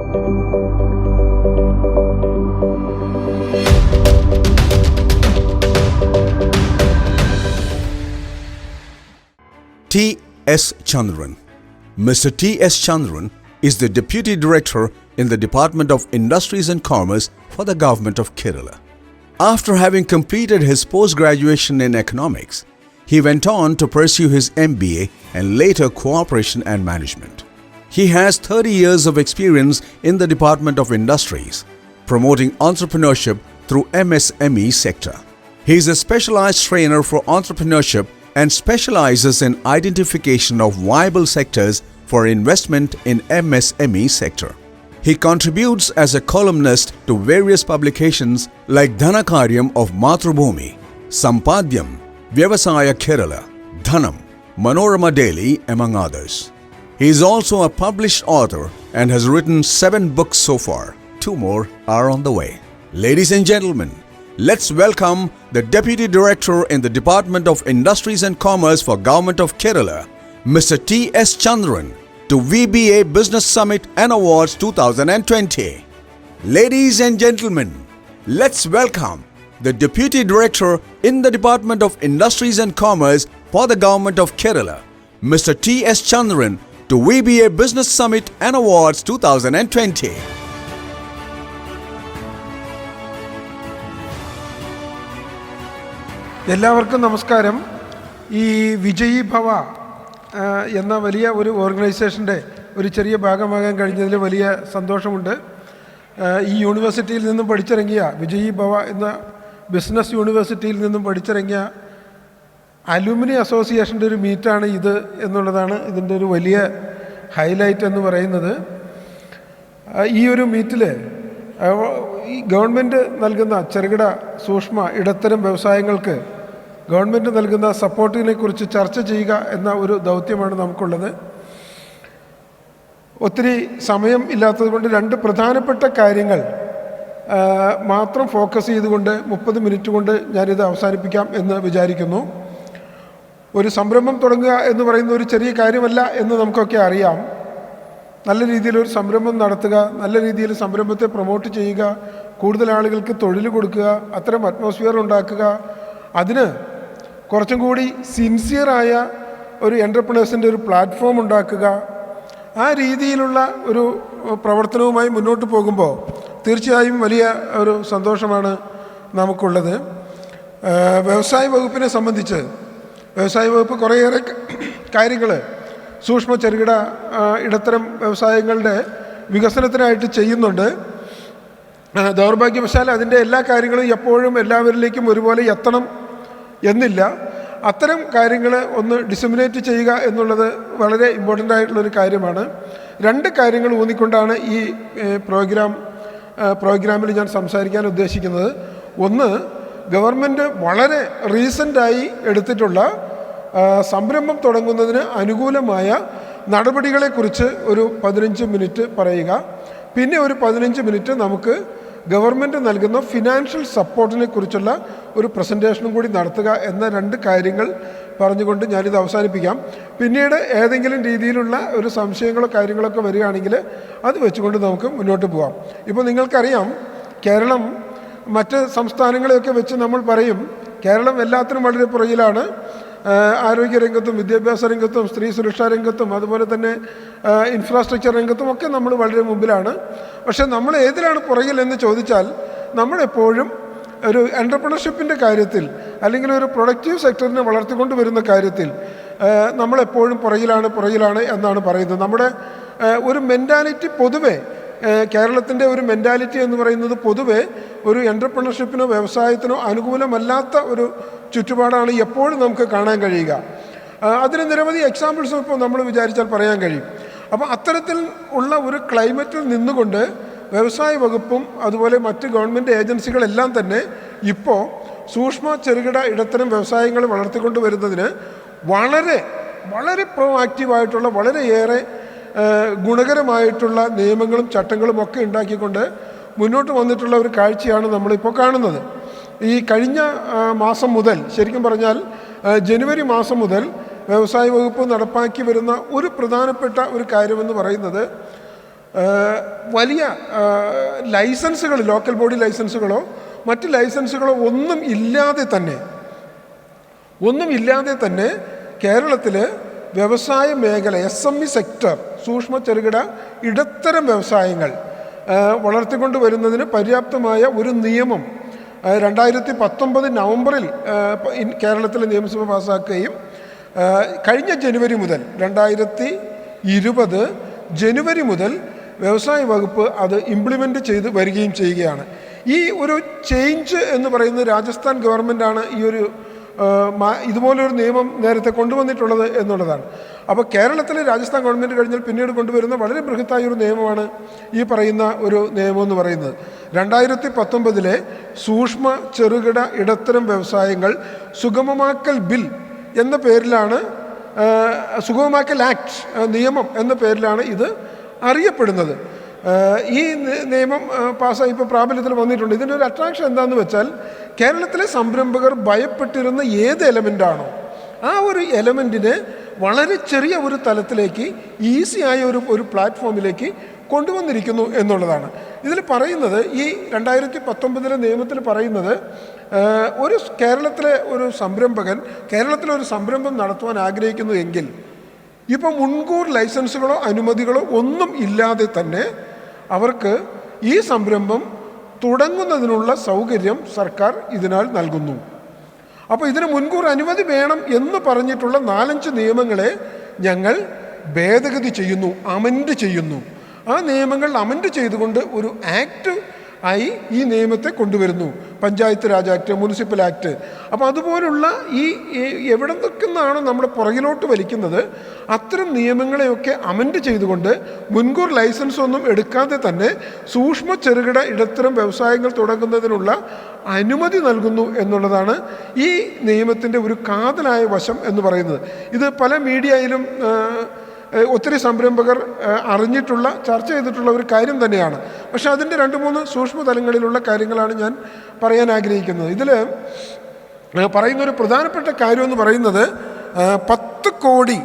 T.S. Chandran. Mr. T.S. Chandran is the Deputy Director in the Department of Industries and Commerce for the Government of Kerala. After having completed his post-graduation in economics, he went on to pursue his MBA and later Cooperation and Management. He has 30 years of experience in the Department of Industries, promoting entrepreneurship through MSME sector. He is a specialized trainer for entrepreneurship and specializes in identification of viable sectors for investment in MSME sector. He contributes as a columnist to various publications like Dhanakaryam of Mathrubhumi, Sampadyam, Vyavasaya Kerala, Dhanam, Manorama Daily, among others. He is also a published author and has written 7 books so far. 2 more are on the way. Ladies and gentlemen, let's welcome the Deputy Director in the Department of Industries and Commerce for Government of Kerala, Mr. T.S. Chandran, to VBA Business Summit and Awards 2020. Ladies and gentlemen, let's welcome the Deputy Director in the Department of Industries and Commerce for the Government of Kerala, Mr. T.S. Chandran, to VBA Business Summit and Awards 2020. എല്ലാവർക്കും നമസ്കാരം. ഈ വിജയി ഭവ എന്ന വലിയ ഒരു ഓർഗനൈസേഷൻ്റെ ഒരു ചെറിയ ഭാഗമാകാൻ കഴിഞ്ഞതിൽ വലിയ സന്തോഷമുണ്ട്. ഈ യൂണിവേഴ്സിറ്റിയിൽ നിന്നും പഠിച്ചിറങ്ങിയ വിജയി ഭവ എന്ന ബിസിനസ് യൂണിവേഴ്സിറ്റിയിൽ നിന്നും പഠിച്ചിറങ്ങിയ അലുമിനി അസോസിയേഷൻ്റെ ഒരു മീറ്റാണ് ഇത് എന്നുള്ളതാണ് ഇതിൻ്റെ ഒരു വലിയ ഹൈലൈറ്റ് എന്ന് പറയുന്നത്. ഈ ഒരു മീറ്റിൽ ഈ ഗവൺമെൻറ് നൽകുന്ന ചെറുകിട സൂക്ഷ്മ ഇടത്തരം വ്യവസായങ്ങൾക്ക് ഗവൺമെൻറ് നൽകുന്ന സപ്പോർട്ടിനെ കുറിച്ച് ചർച്ച ചെയ്യുക എന്ന ഒരു ദൗത്യമാണ് നമുക്കുള്ളത്. ഒത്തിരി സമയം ഇല്ലാത്തതുകൊണ്ട് 2 പ്രധാനപ്പെട്ട കാര്യങ്ങൾ മാത്രം ഫോക്കസ് ചെയ്തുകൊണ്ട് 30 മിനിറ്റ് കൊണ്ട് ഞാനിത് അവസാനിപ്പിക്കാം എന്ന് വിചാരിക്കുന്നു. ഒരു സംരംഭം തുടങ്ങുക എന്ന് പറയുന്ന ഒരു ചെറിയ കാര്യമല്ല എന്ന് നമുക്കൊക്കെ അറിയാം. നല്ല രീതിയിൽ ഒരു സംരംഭം നടത്തുക, നല്ല രീതിയിൽ സംരംഭത്തെ പ്രൊമോട്ട് ചെയ്യുക, കൂടുതൽ ആളുകൾക്ക് തൊഴിൽ കൊടുക്കുക, അത്തരം അറ്റ്മോസ്ഫിയർ ഉണ്ടാക്കുക, അതിന് കുറച്ചും കൂടി സിൻസിയറായ ഒരു എൻ്റർപ്രണേഴ്സിൻ്റെ ഒരു പ്ലാറ്റ്ഫോം ഉണ്ടാക്കുക, ആ രീതിയിലുള്ള ഒരു പ്രവർത്തനവുമായി മുന്നോട്ട് പോകുമ്പോൾ തീർച്ചയായും വലിയ ഒരു സന്തോഷമാണ് നമുക്കുള്ളത്. വ്യവസായ വകുപ്പിനെ സംബന്ധിച്ച് വ്യവസായ വകുപ്പ് കുറേയേറെ കാര്യങ്ങൾ സൂക്ഷ്മ ചെറുകിട ഇടത്തരം വ്യവസായങ്ങളുടെ വികസനത്തിനായിട്ട് ചെയ്യുന്നുണ്ട്. ദൗർഭാഗ്യവശാൽ അതിൻ്റെ എല്ലാ കാര്യങ്ങളും എപ്പോഴും എല്ലാവരിലേക്കും ഒരുപോലെ എത്തണം എന്നില്ല. അത്തരം കാര്യങ്ങൾ ഒന്ന് ഡിസമിനേറ്റ് ചെയ്യുക എന്നുള്ളത് വളരെ ഇമ്പോർട്ടൻ്റ് ആയിട്ടുള്ളൊരു കാര്യമാണ്. 2 കാര്യങ്ങൾ ഊന്നിക്കൊണ്ടാണ് ഈ പ്രോഗ്രാമിൽ ഞാൻ സംസാരിക്കാൻ ഉദ്ദേശിക്കുന്നത്. ഒന്ന്, ഗവൺമെൻറ് വളരെ റീസെൻ്റായി എടുത്തിട്ടുള്ള സംരംഭം തുടങ്ങുന്നതിന് അനുകൂലമായ നടപടികളെക്കുറിച്ച് ഒരു 15 മിനിറ്റ് പറയുക. പിന്നെ ഒരു 15 മിനിറ്റ് നമുക്ക് ഗവൺമെൻറ് നൽകുന്ന ഫിനാൻഷ്യൽ സപ്പോർട്ടിനെ കുറിച്ചുള്ള ഒരു പ്രസൻറ്റേഷനും കൂടി നടത്തുക എന്ന 2 കാര്യങ്ങൾ പറഞ്ഞുകൊണ്ട് ഞാനിത് അവസാനിപ്പിക്കാം. പിന്നീട് ഏതെങ്കിലും രീതിയിലുള്ള ഒരു സംശയങ്ങളോ കാര്യങ്ങളൊക്കെ വരികയാണെങ്കിൽ അത് വെച്ചുകൊണ്ട് നമുക്ക് മുന്നോട്ട് പോകാം. ഇപ്പോൾ നിങ്ങൾക്കറിയാം, കേരളം മറ്റ് സംസ്ഥാനങ്ങളെയൊക്കെ വെച്ച് നമ്മൾ പറയും കേരളം എല്ലാത്തിനും വളരെ പുറകിലാണ്. ആരോഗ്യരംഗത്തും വിദ്യാഭ്യാസ രംഗത്തും സ്ത്രീ സുരക്ഷാ രംഗത്തും അതുപോലെ തന്നെ ഇൻഫ്രാസ്ട്രക്ചർ രംഗത്തും ഒക്കെ നമ്മൾ വളരെ മുമ്പിലാണ്. പക്ഷേ നമ്മൾ ഏതിലാണ് പുറകിൽ എന്ന് ചോദിച്ചാൽ നമ്മളെപ്പോഴും ഒരു എൻ്റർപ്രണർഷിപ്പിൻ്റെ കാര്യത്തിൽ അല്ലെങ്കിൽ ഒരു പ്രൊഡക്റ്റീവ് സെക്ടറിനെ വളർത്തിക്കൊണ്ട് വരുന്ന കാര്യത്തിൽ നമ്മളെപ്പോഴും പുറകിലാണ് എന്നാണ് പറയുന്നത്. നമ്മുടെ ഒരു മെൻറ്റാലിറ്റി പൊതുവെ കേരളത്തിൻ്റെ ഒരു മെൻറ്റാലിറ്റി എന്ന് പറയുന്നത് പൊതുവെ ഒരു എൻ്റർപ്രണർഷിപ്പിനോ വ്യവസായത്തിനോ അനുകൂലമല്ലാത്ത ഒരു ചുറ്റുപാടാണ് എപ്പോഴും നമുക്ക് കാണാൻ കഴിയുക. അതിന് നിരവധി എക്സാമ്പിൾസും ഇപ്പോൾ നമ്മൾ വിചാരിച്ചാൽ പറയാൻ കഴിയും. അപ്പോൾ അത്തരത്തിൽ ഉള്ള ഒരു ക്ലൈമറ്റിൽ നിന്നുകൊണ്ട് വ്യവസായ വകുപ്പും അതുപോലെ മറ്റ് ഗവൺമെൻറ് ഏജൻസികളെല്ലാം തന്നെ ഇപ്പോൾ സൂക്ഷ്മ ചെറുകിട ഇടത്തരം വ്യവസായങ്ങൾ വളർത്തിക്കൊണ്ട് വരുന്നതിന് വളരെ വളരെ പ്രൊആക്റ്റീവായിട്ടുള്ള വളരെയേറെ ഗുണകരമായിട്ടുള്ള നിയമങ്ങളും ചട്ടങ്ങളും ഒക്കെ ഉണ്ടാക്കിക്കൊണ്ട് മുന്നോട്ട് വന്നിട്ടുള്ള ഒരു കാഴ്ചയാണ് നമ്മളിപ്പോൾ കാണുന്നത്. ഈ കഴിഞ്ഞ മാസം മുതൽ, ശരിക്കും പറഞ്ഞാൽ ജനുവരി മാസം മുതൽ വ്യവസായ വകുപ്പ് നടപ്പാക്കി വരുന്ന ഒരു പ്രധാനപ്പെട്ട ഒരു കാര്യമെന്ന് പറയുന്നത് വലിയ ലൈസൻസുകൾ, ലോക്കൽ ബോഡി ലൈസൻസുകളോ മറ്റ് ലൈസൻസുകളോ ഒന്നും ഇല്ലാതെ തന്നെ കേരളത്തിൽ വ്യവസായ മേഖല, SME സെക്ടർ, സൂക്ഷ്മ ചെറുകിട ഇടത്തരം വ്യവസായങ്ങൾ വളർത്തിക്കൊണ്ട് വരുന്നതിന് പര്യാപ്തമായ ഒരു നിയമം 2019 നവംബറിൽ കേരളത്തിലെ നിയമസഭ പാസ്സാക്കുകയും കഴിഞ്ഞ ജനുവരി മുതൽ 2020 ജനുവരി മുതൽ വ്യവസായ വകുപ്പ് അത് ഇംപ്ലിമെൻ്റ് ചെയ്ത് വരികയും ചെയ്യുകയാണ്. ഈ ഒരു ചേഞ്ച് എന്ന് പറയുന്നത് രാജസ്ഥാൻ ഗവൺമെൻറ്റാണ് ഈ ഒരു ഇതുപോലൊരു നിയമം നേരത്തെ കൊണ്ടുവന്നിട്ടുള്ളത് എന്നുള്ളതാണ്. അപ്പോൾ കേരളത്തിലെ രാജസ്ഥാൻ ഗവൺമെൻറ് കഴിഞ്ഞാൽ പിന്നീട് കൊണ്ടുവരുന്ന വളരെ ബൃഹത്തായ ഒരു നിയമമാണ് ഈ പറയുന്ന ഒരു നിയമം എന്ന് പറയുന്നത്. 2019 സൂക്ഷ്മ ചെറുകിട ഇടത്തരം വ്യവസായങ്ങൾ സുഗമമാക്കൽ ബിൽ എന്ന പേരിലാണ്, സുഗമമാക്കൽ ആക്ട് നിയമം എന്ന പേരിലാണ് ഇത് അറിയപ്പെടുന്നത്. ഈ നിയമം പാസ്സായി ഇപ്പോൾ പ്രാബല്യത്തിൽ വന്നിട്ടുണ്ട്. ഇതിൻ്റെ ഒരു അട്രാക്ഷൻ എന്താണെന്ന് വെച്ചാൽ കേരളത്തിലെ സംരംഭകർ ഭയപ്പെട്ടിരുന്ന ഏത് എലമെൻ്റാണോ ആ ഒരു എലമെൻറ്റിനെ വളരെ ചെറിയ ഒരു തലത്തിലേക്ക്, ഈസിയായ ഒരു പ്ലാറ്റ്ഫോമിലേക്ക് കൊണ്ടുവന്നിരിക്കുന്നു എന്നുള്ളതാണ്. ഇതിൽ പറയുന്നത്, ഈ 2019 നിയമത്തിൽ പറയുന്നത്, ഒരു കേരളത്തിലെ ഒരു സംരംഭകൻ കേരളത്തിലൊരു സംരംഭം നടത്തുവാൻ ആഗ്രഹിക്കുന്നു എങ്കിൽ ഇപ്പോൾ മുൻകൂർ ലൈസൻസുകളോ അനുമതികളോ ഒന്നും ഇല്ലാതെ തന്നെ അവർക്ക് ഈ സംരംഭം തുടങ്ങുന്നതിനുള്ള സൗകര്യം സർക്കാർ ഇതിനാൽ നൽകുന്നു. അപ്പോൾ ഇതിന് മുൻകൂർ അനുമതി വേണം എന്ന് പറഞ്ഞിട്ടുള്ള 4-5 നിയമങ്ങളെ ഞങ്ങൾ ഭേദഗതി ചെയ്യുന്നു, അമെൻഡ് ചെയ്യുന്നു. ആ നിയമങ്ങൾ അമെൻഡ് ചെയ്തുകൊണ്ട് ഒരു ആക്ട് ആയി ഈ നിയമത്തെ കൊണ്ടുവരുന്നു. Panchayat Raj act, municipal act. അപ്പോൾ അതുപോലുള്ള ഈ എവിടെ നിൽക്കുന്നതാണോ നമ്മുടെ പുറകിലോട്ട് വലിക്കുന്നത്, അത്തരം നിയമങ്ങളെയൊക്കെ അമെൻഡ് ചെയ്തുകൊണ്ട് മുൻകൂർ ലൈസൻസ് ഒന്നും എടുക്കാതെ തന്നെ സൂക്ഷ്മ ചെറുകിട ഇടത്തരം വ്യവസായങ്ങൾ തുടങ്ങുന്നതിനുള്ള അനുമതി നൽകുന്നു എന്നുള്ളതാണ് ഈ നിയമത്തിൻ്റെ ഒരു കാതലായ വശം എന്ന് പറയുന്നത്. ഇത് പല മീഡിയയിലും ഒത്തിരി സംരംഭകർ അറിഞ്ഞിട്ടുള്ള, ചർച്ച ചെയ്തിട്ടുള്ള ഒരു കാര്യം തന്നെയാണ്. പക്ഷേ അതിൻ്റെ 2-3 സൂക്ഷ്മ തലങ്ങളിലുള്ള കാര്യങ്ങളാണ് ഞാൻ പറയാൻ ആഗ്രഹിക്കുന്നത്. ഇതിൽ പറയുന്നൊരു പ്രധാനപ്പെട്ട കാര്യം എന്ന് പറയുന്നത്, 10 കോടി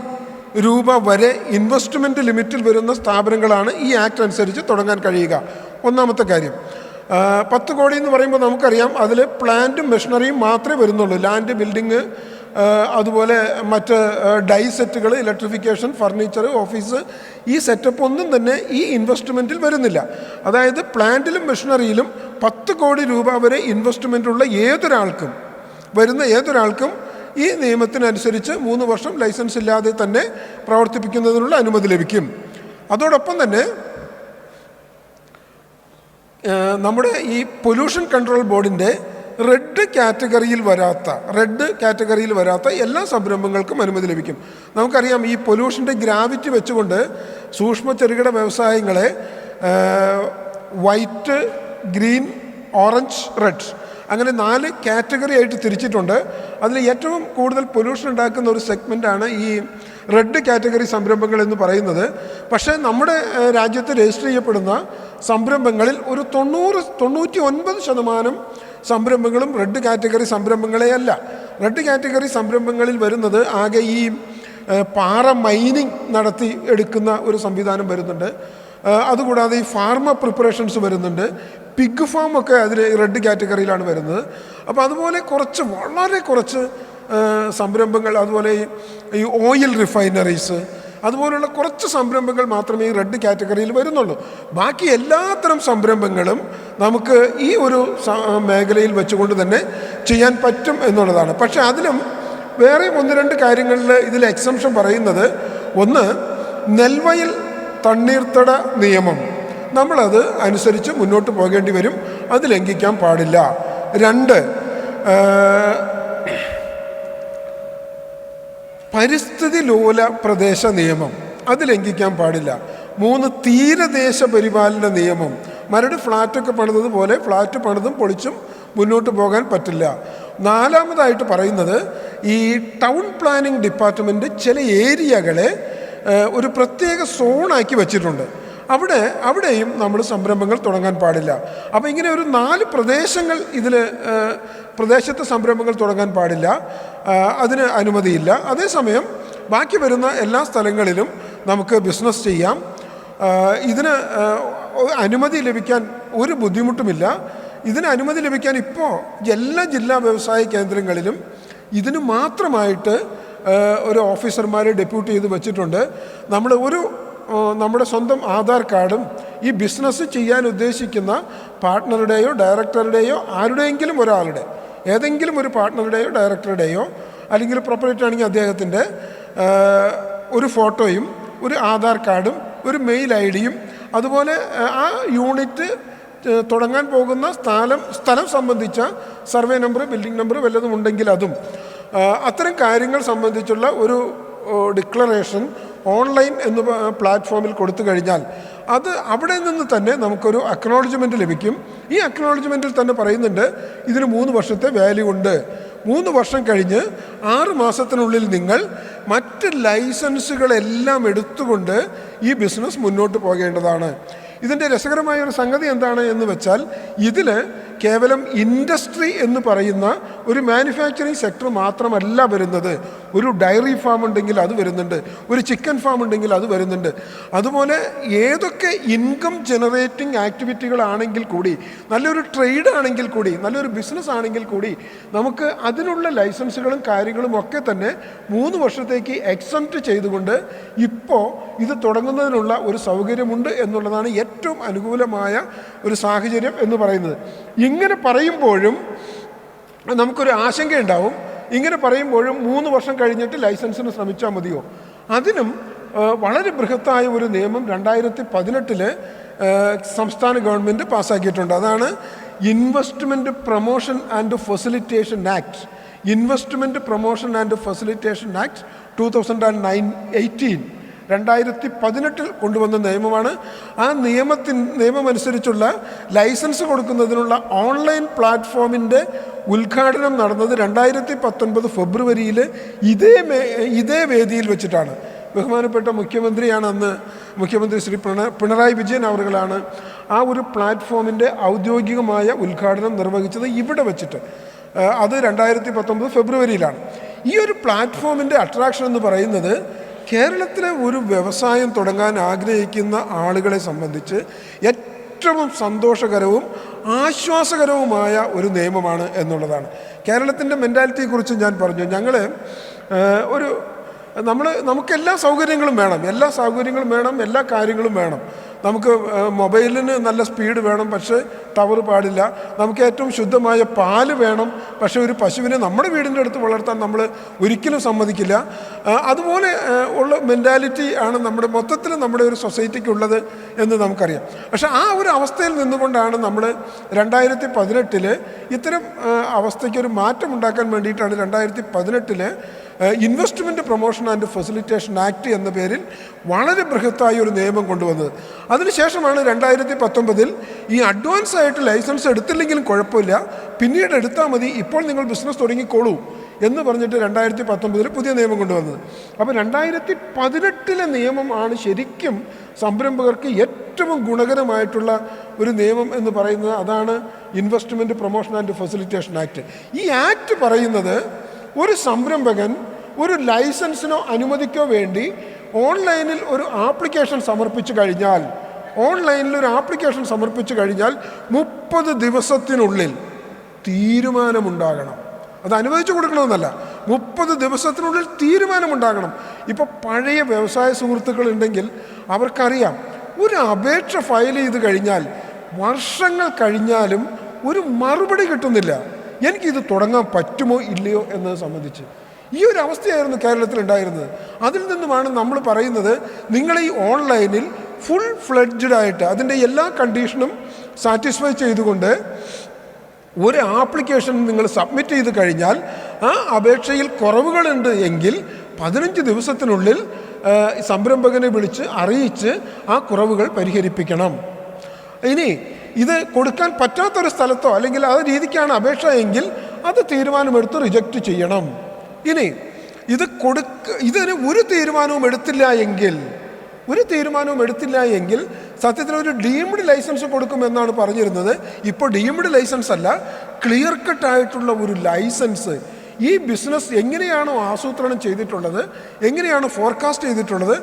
രൂപ വരെ ഇൻവെസ്റ്റ്മെൻറ്റ് ലിമിറ്റിൽ വരുന്ന സ്ഥാപനങ്ങളാണ് ഈ ആക്ട് അനുസരിച്ച് തുടങ്ങാൻ കഴിയുക. ഒന്നാമത്തെ കാര്യം. 10 കോടി എന്ന് പറയുമ്പോൾ നമുക്കറിയാം, അതിൽ പ്ലാന്റും മെഷീനറിയും മാത്രമേ വരുന്നുള്ളൂ. ലാൻഡ്, ബിൽഡിങ്, അതുപോലെ മറ്റ് ഡൈ സെറ്റുകൾ, ഇലക്ട്രിഫിക്കേഷൻ, ഫർണിച്ചർ, ഓഫീസ്, ഈ സെറ്റപ്പ് ഒന്നും തന്നെ ഈ ഇൻവെസ്റ്റ്മെൻറ്റിൽ വരുന്നില്ല. അതായത് പ്ലാന്റിലും മെഷീനറിയിലും 10 കോടി രൂപ വരെ ഇൻവെസ്റ്റ്മെൻറ്റുള്ള വരുന്ന ഏതൊരാൾക്കും ഈ നിയമത്തിനനുസരിച്ച് 3 വർഷം ലൈസൻസ് ഇല്ലാതെ തന്നെ പ്രവർത്തിപ്പിക്കുന്നതിനുള്ള അനുമതി ലഭിക്കും. അതോടൊപ്പം തന്നെ നമ്മുടെ ഈ പൊല്യൂഷൻ കൺട്രോൾ ബോർഡിൻ്റെ റെഡ് കാറ്റഗറിയിൽ വരാത്ത എല്ലാ സംരംഭങ്ങൾക്കും അനുമതി ലഭിക്കും. നമുക്കറിയാം, ഈ പൊല്യൂഷൻ്റെ ഗ്രാവിറ്റി വെച്ചുകൊണ്ട് സൂക്ഷ്മ ചെറുകിട വ്യവസായങ്ങളെ വൈറ്റ്, ഗ്രീൻ, ഓറഞ്ച്, റെഡ് അങ്ങനെ 4 കാറ്റഗറി ആയിട്ട് തിരിച്ചിട്ടുണ്ട്. അതിൽ ഏറ്റവും കൂടുതൽ പൊല്യൂഷൻ ഉണ്ടാക്കുന്ന ഒരു സെഗ്മെൻറ്റാണ് ഈ റെഡ് കാറ്റഗറി സംരംഭങ്ങൾ എന്ന് പറയുന്നത്. പക്ഷേ നമ്മുടെ രാജ്യത്ത് രജിസ്റ്റർ ചെയ്യപ്പെടുന്ന സംരംഭങ്ങളിൽ ഒരു 99% സംരംഭങ്ങളും റെഡ് കാറ്റഗറി സംരംഭങ്ങളെയല്ല. റെഡ് കാറ്റഗറി സംരംഭങ്ങളിൽ വരുന്നത് ആകെ ഈ പാറ മൈനിങ് നടത്തി എടുക്കുന്ന ഒരു സംവിധാനം വരുന്നുണ്ട്. അതുകൂടാതെ ഈ ഫാർമ പ്രിപ്പറേഷൻസ് വരുന്നുണ്ട്. പിഗ് ഫാം ഒക്കെ അതിൽ റെഡ് കാറ്റഗറിയിലാണ് വരുന്നത്. അപ്പോൾ അതുപോലെ വളരെ കുറച്ച് സംരംഭങ്ങൾ, അതുപോലെ ഈ ഓയിൽ റിഫൈനറീസ്, അതുപോലുള്ള കുറച്ച് സംരംഭങ്ങൾ മാത്രമേ ഈ റെഡ് കാറ്റഗറിയിൽ വരുന്നുള്ളൂ. ബാക്കി എല്ലാത്തരം സംരംഭങ്ങളും നമുക്ക് ഈ ഒരു മേഖലയിൽ വെച്ചുകൊണ്ട് തന്നെ ചെയ്യാൻ പറ്റും എന്നുള്ളതാണ്. പക്ഷേ അതിലും വേറെ 1-2 കാര്യങ്ങളിൽ ഇതിൽ എക്സംഷൻ പറയുന്നത്, ഒന്ന്, നെൽവയൽ തണ്ണീർത്തട നിയമം, നമ്മളത് അനുസരിച്ച് മുന്നോട്ട് പോകേണ്ടി വരും, അത് ലംഘിക്കാൻ പാടില്ല. 2, പരിസ്ഥിതി ലോല പ്രദേശ നിയമം, അത് ലംഘിക്കാൻ പാടില്ല. 3, തീരദേശ പരിപാലന നിയമം, മരട് ഫ്ലാറ്റൊക്കെ പണിതതുപോലെ ഫ്ലാറ്റ് പണിതും പൊളിച്ചും മുന്നോട്ട് പോകാൻ പറ്റില്ല. 4-മതായിട്ട് പറയുന്നത്, ഈ ടൗൺ പ്ലാനിംഗ് ഡിപ്പാർട്ട്മെൻറ്റ് ചില ഏരിയകളെ ഒരു പ്രത്യേക സോണാക്കി വച്ചിട്ടുണ്ട്. അവിടെയും നമ്മൾ സംരംഭങ്ങൾ തുടങ്ങാൻ പാടില്ല. അപ്പോൾ ഇങ്ങനെ ഒരു 4 പ്രദേശങ്ങൾ പ്രദേശത്തെ സംരംഭങ്ങൾ തുടങ്ങാൻ പാടില്ല, അതിന് അനുമതിയില്ല. അതേസമയം ബാക്കി വരുന്ന എല്ലാ സ്ഥലങ്ങളിലും നമുക്ക് ബിസിനസ് ചെയ്യാം. ഇതിന് അനുമതി ലഭിക്കാൻ ഒരു ബുദ്ധിമുട്ടുമില്ല. ഇതിന് അനുമതി ലഭിക്കാൻ ഇപ്പോൾ എല്ലാ ജില്ലാ വ്യവസായ കേന്ദ്രങ്ങളിലും ഇതിന് മാത്രമായിട്ട് ഒരു ഓഫീസർമാരെ ഡെപ്യൂട്ട് ചെയ്ത് വെച്ചിട്ടുണ്ട്. നമ്മുടെ സ്വന്തം ആധാർ കാർഡും ഈ ബിസിനസ് ചെയ്യാൻ ഉദ്ദേശിക്കുന്ന പാർട്ട്ണറുടെയോ ഡയറക്ടറുടെയോ ആരുടെയെങ്കിലും ഒരാളുടെ, ഏതെങ്കിലും ഒരു പാർട്ട്ണറുടെയോ ഡയറക്ടറുടെയോ അല്ലെങ്കിൽ പ്രൊപ്പറേറ്റർ ആണെങ്കിൽ അദ്ദേഹത്തിൻ്റെ ഒരു ഫോട്ടോയും ഒരു ആധാർ കാർഡും ഒരു മെയിൽ ID യും അതുപോലെ ആ യൂണിറ്റ് തുടങ്ങാൻ പോകുന്ന സ്ഥലം സംബന്ധിച്ച സർവേ നമ്പർ, ബിൽഡിംഗ് നമ്പർ വല്ലതും ഉണ്ടെങ്കിൽ അതും, അത്തരം കാര്യങ്ങൾ സംബന്ധിച്ചുള്ള ഒരു ഡിക്ലറേഷൻ ഓൺലൈൻ എന്ന പ്ലാറ്റ്ഫോമിൽ കൊടുത്തു കഴിഞ്ഞാൽ അത് അവിടെ നിന്ന് തന്നെ നമുക്കൊരു അക്നോളജ്മെൻറ്റ് ലഭിക്കും. ഈ അക്നോളജ്മെൻറ്റിൽ തന്നെ പറയുന്നുണ്ട് ഇതിന് 3 വർഷത്തെ വാല്യൂ ഉണ്ട്. 3 വർഷം കഴിഞ്ഞ് 6 മാസത്തിനുള്ളിൽ നിങ്ങൾ മറ്റ് ലൈസൻസുകളെല്ലാം എടുത്തുകൊണ്ട് ഈ ബിസിനസ് മുന്നോട്ട് പോകേണ്ടതാണ്. ഇതിൻ്റെ രസകരമായ ഒരു സംഗതി എന്താണ് എന്ന് വെച്ചാൽ ഇതിൽ കേവലം ഇൻഡസ്ട്രി എന്ന് പറയുന്ന ഒരു മാനുഫാക്ചറിങ് സെക്ടർ മാത്രമല്ല വരുന്നത്. ഒരു ഡയറി ഫാം ഉണ്ടെങ്കിൽ അത് വരുന്നുണ്ട്, ഒരു ചിക്കൻ ഫാം ഉണ്ടെങ്കിൽ അത് വരുന്നുണ്ട്. അതുപോലെ ഏതൊക്കെ ഇൻകം ജനറേറ്റിംഗ് ആക്ടിവിറ്റികളാണെങ്കിൽ കൂടി, നല്ലൊരു ട്രേഡ് ആണെങ്കിൽ കൂടി, നല്ലൊരു ബിസിനസ് ആണെങ്കിൽ കൂടി നമുക്ക് അതിനുള്ള ലൈസൻസുകളും കാര്യങ്ങളും ഒക്കെ തന്നെ 3 വർഷത്തേക്ക് എക്സംപ്റ്റ് ചെയ്തുകൊണ്ട് ഇപ്പോൾ ഇത് തുടങ്ങുന്നതിനുള്ള ഒരു സൗകര്യമുണ്ട് എന്നുള്ളതാണ് ഏറ്റവും അനുകൂലമായ ഒരു സാഹചര്യം എന്ന് പറയുന്നത്. ഇങ്ങനെ പറയുമ്പോഴും നമുക്കൊരു ആശങ്കയുണ്ടാവും. ഇങ്ങനെ പറയുമ്പോഴും 3 വർഷം കഴിഞ്ഞിട്ട് ലൈസൻസിന് ശ്രമിച്ചാൽ മതിയോ? അതിനും വളരെ ബൃഹത്തായ ഒരു നിയമം 2018 സംസ്ഥാന ഗവൺമെൻറ് പാസ്സാക്കിയിട്ടുണ്ട്. അതാണ് investment promotion and facilitation act. Investment promotion and facilitation act 2018 കൊണ്ടുവന്ന നിയമമാണ്. ആ നിയമമനുസരിച്ചുള്ള ലൈസൻസ് കൊടുക്കുന്നതിനുള്ള ഓൺലൈൻ പ്ലാറ്റ്ഫോമിൻ്റെ ഉദ്ഘാടനം നടന്നത് 2019 ഫെബ്രുവരിയിൽ ഇതേ വേദിയിൽ വെച്ചിട്ടാണ്. ബഹുമാനപ്പെട്ട മുഖ്യമന്ത്രിയാണ് അന്ന്, മുഖ്യമന്ത്രി ശ്രീ പിണറായി വിജയൻ അവറുകളാണ് ആ ഒരു പ്ലാറ്റ്ഫോമിൻ്റെ ഔദ്യോഗികമായ ഉദ്ഘാടനം നിർവഹിച്ചത് ഇവിടെ വെച്ചിട്ട്. അത് 2019 ഫെബ്രുവരിയിലാണ്. ഈ ഒരു പ്ലാറ്റ്ഫോമിൻ്റെ അട്രാക്ഷൻ എന്ന് പറയുന്നത് കേരളത്തിലെ ഒരു വ്യവസായം തുടങ്ങാൻ ആഗ്രഹിക്കുന്ന ആളുകളെ സംബന്ധിച്ച് ഏറ്റവും സന്തോഷകരവും ആശ്വാസകരവുമായ ഒരു നിയമമാണ് എന്നുള്ളതാണ്. കേരളത്തിൻ്റെ മെൻറ്റാലിറ്റിയെക്കുറിച്ച് ഞാൻ പറഞ്ഞു. നമുക്കെല്ലാ സൗകര്യങ്ങളും വേണം, എല്ലാ കാര്യങ്ങളും വേണം. നമുക്ക് മൊബൈലിന് നല്ല സ്പീഡ് വേണം, പക്ഷേ ടവർ പാടില്ല. നമുക്ക് ഏറ്റവും ശുദ്ധമായ പാല് വേണം, പക്ഷേ ഒരു പശുവിനെ നമ്മുടെ വീടിൻ്റെ അടുത്ത് വളർത്താൻ നമ്മൾ ഒരിക്കലും സമ്മതിക്കില്ല. അതുപോലെ ഉള്ള മെൻറ്റാലിറ്റി ആണ് മൊത്തത്തിൽ നമ്മുടെ ഒരു സൊസൈറ്റിക്കുള്ളത് എന്ന് നമുക്കറിയാം. പക്ഷേ ആ ഒരു അവസ്ഥയിൽ നിന്നുകൊണ്ടാണ് നമ്മൾ 2018 ഇത്തരം അവസ്ഥയ്ക്കൊരു മാറ്റം ഉണ്ടാക്കാൻ വേണ്ടിയിട്ടാണ് 2018 investment promotion and facilitation act എന്ന പേരിൽ വളരെ ബൃഹത്തായ ഒരു നിയമം കൊണ്ടുവന്നത്. അതിനുശേഷമാണ് 2019 ഈ അഡ്വാൻസ് ആയിട്ട് ലൈസൻസ് എടുത്തില്ലെങ്കിലും കുഴപ്പമില്ല, പിന്നീട് എടുത്താൽ മതി, ഇപ്പോൾ നിങ്ങൾ ബിസിനസ് തുടങ്ങിക്കോളൂ എന്ന് പറഞ്ഞിട്ട് 2019 പുതിയ നിയമം കൊണ്ടുവന്നത്. അപ്പോൾ 2018 നിയമം ആണ് ശരിക്കും സംരംഭകർക്ക് ഏറ്റവും ഗുണകരമായിട്ടുള്ള ഒരു നിയമം എന്ന് പറയുന്നത്. അതാണ് investment promotion and facilitation act. ഈ ആക്ട് പറയുന്നത് ഒരു സംരംഭകൻ ഒരു ലൈസൻസിനോ അനുമതിക്കോ വേണ്ടി ഓൺലൈനിൽ ഒരു ആപ്ലിക്കേഷൻ സമർപ്പിച്ചു കഴിഞ്ഞാൽ 30 ദിവസത്തിനുള്ളിൽ തീരുമാനമുണ്ടാകണം. അത് അനുവദിച്ചു കൊടുക്കണമെന്നല്ല, 30 ദിവസത്തിനുള്ളിൽ തീരുമാനമുണ്ടാകണം. ഇപ്പോൾ പഴയ വ്യവസായ സുഹൃത്തുക്കളുണ്ടെങ്കിൽ അവർക്കറിയാം, ഒരു അപേക്ഷ ഫയൽ ചെയ്ത് കഴിഞ്ഞാൽ വർഷങ്ങൾ കഴിഞ്ഞാലും ഒരു മറുപടി കിട്ടുന്നില്ല. എനിക്കിത് തുടങ്ങാൻ പറ്റുമോ ഇല്ലയോ എന്നത് സംബന്ധിച്ച് ഈ ഒരു അവസ്ഥയായിരുന്നു കേരളത്തിലുണ്ടായിരുന്നത്. അതിൽ നിന്നുമാണ് നമ്മൾ പറയുന്നത്, നിങ്ങൾ ഈ ഓൺലൈനിൽ ഫുൾ ഫ്ലെഡ്ജഡ് ആയിട്ട് അതിൻ്റെ എല്ലാ കണ്ടീഷനും സാറ്റിസ്ഫൈ ചെയ്തുകൊണ്ട് ഒരു ആപ്ലിക്കേഷൻ നിങ്ങൾ സബ്മിറ്റ് ചെയ്ത് കഴിഞ്ഞാൽ ആ അപേക്ഷയിൽ കുറവുകളുണ്ട് എങ്കിൽ 15 ദിവസത്തിനുള്ളിൽ സംരംഭകനെ വിളിച്ച് അറിയിച്ച് ആ കുറവുകൾ പരിഹരിപ്പിക്കണം. ഇനി ഇത് കൊടുക്കാൻ പറ്റാത്തൊരു സ്ഥലത്തോ അല്ലെങ്കിൽ ആ രീതിക്കാണ് അപേക്ഷ എങ്കിൽ അത് തീരുമാനമെടുത്ത് റിജക്റ്റ് ചെയ്യണം. ഇനി ഇതിന് ഒരു തീരുമാനവും എടുത്തില്ല എങ്കിൽ സത്യത്തിൽ ഒരു ഡീംഡ് ലൈസൻസ് കൊടുക്കുമെന്നാണ് പറഞ്ഞിരുന്നത്. ഇപ്പോൾ ഡീംഡ് ലൈസൻസ് അല്ല, ക്ലിയർ കട്ടായിട്ടുള്ള ഒരു ലൈസൻസ് ഈ ബിസിനസ് എങ്ങനെയാണോ ആസൂത്രണം ചെയ്തിട്ടുള്ളത്, എങ്ങനെയാണ് ഫോർകാസ്റ്റ് ചെയ്തിട്ടുള്ളത്,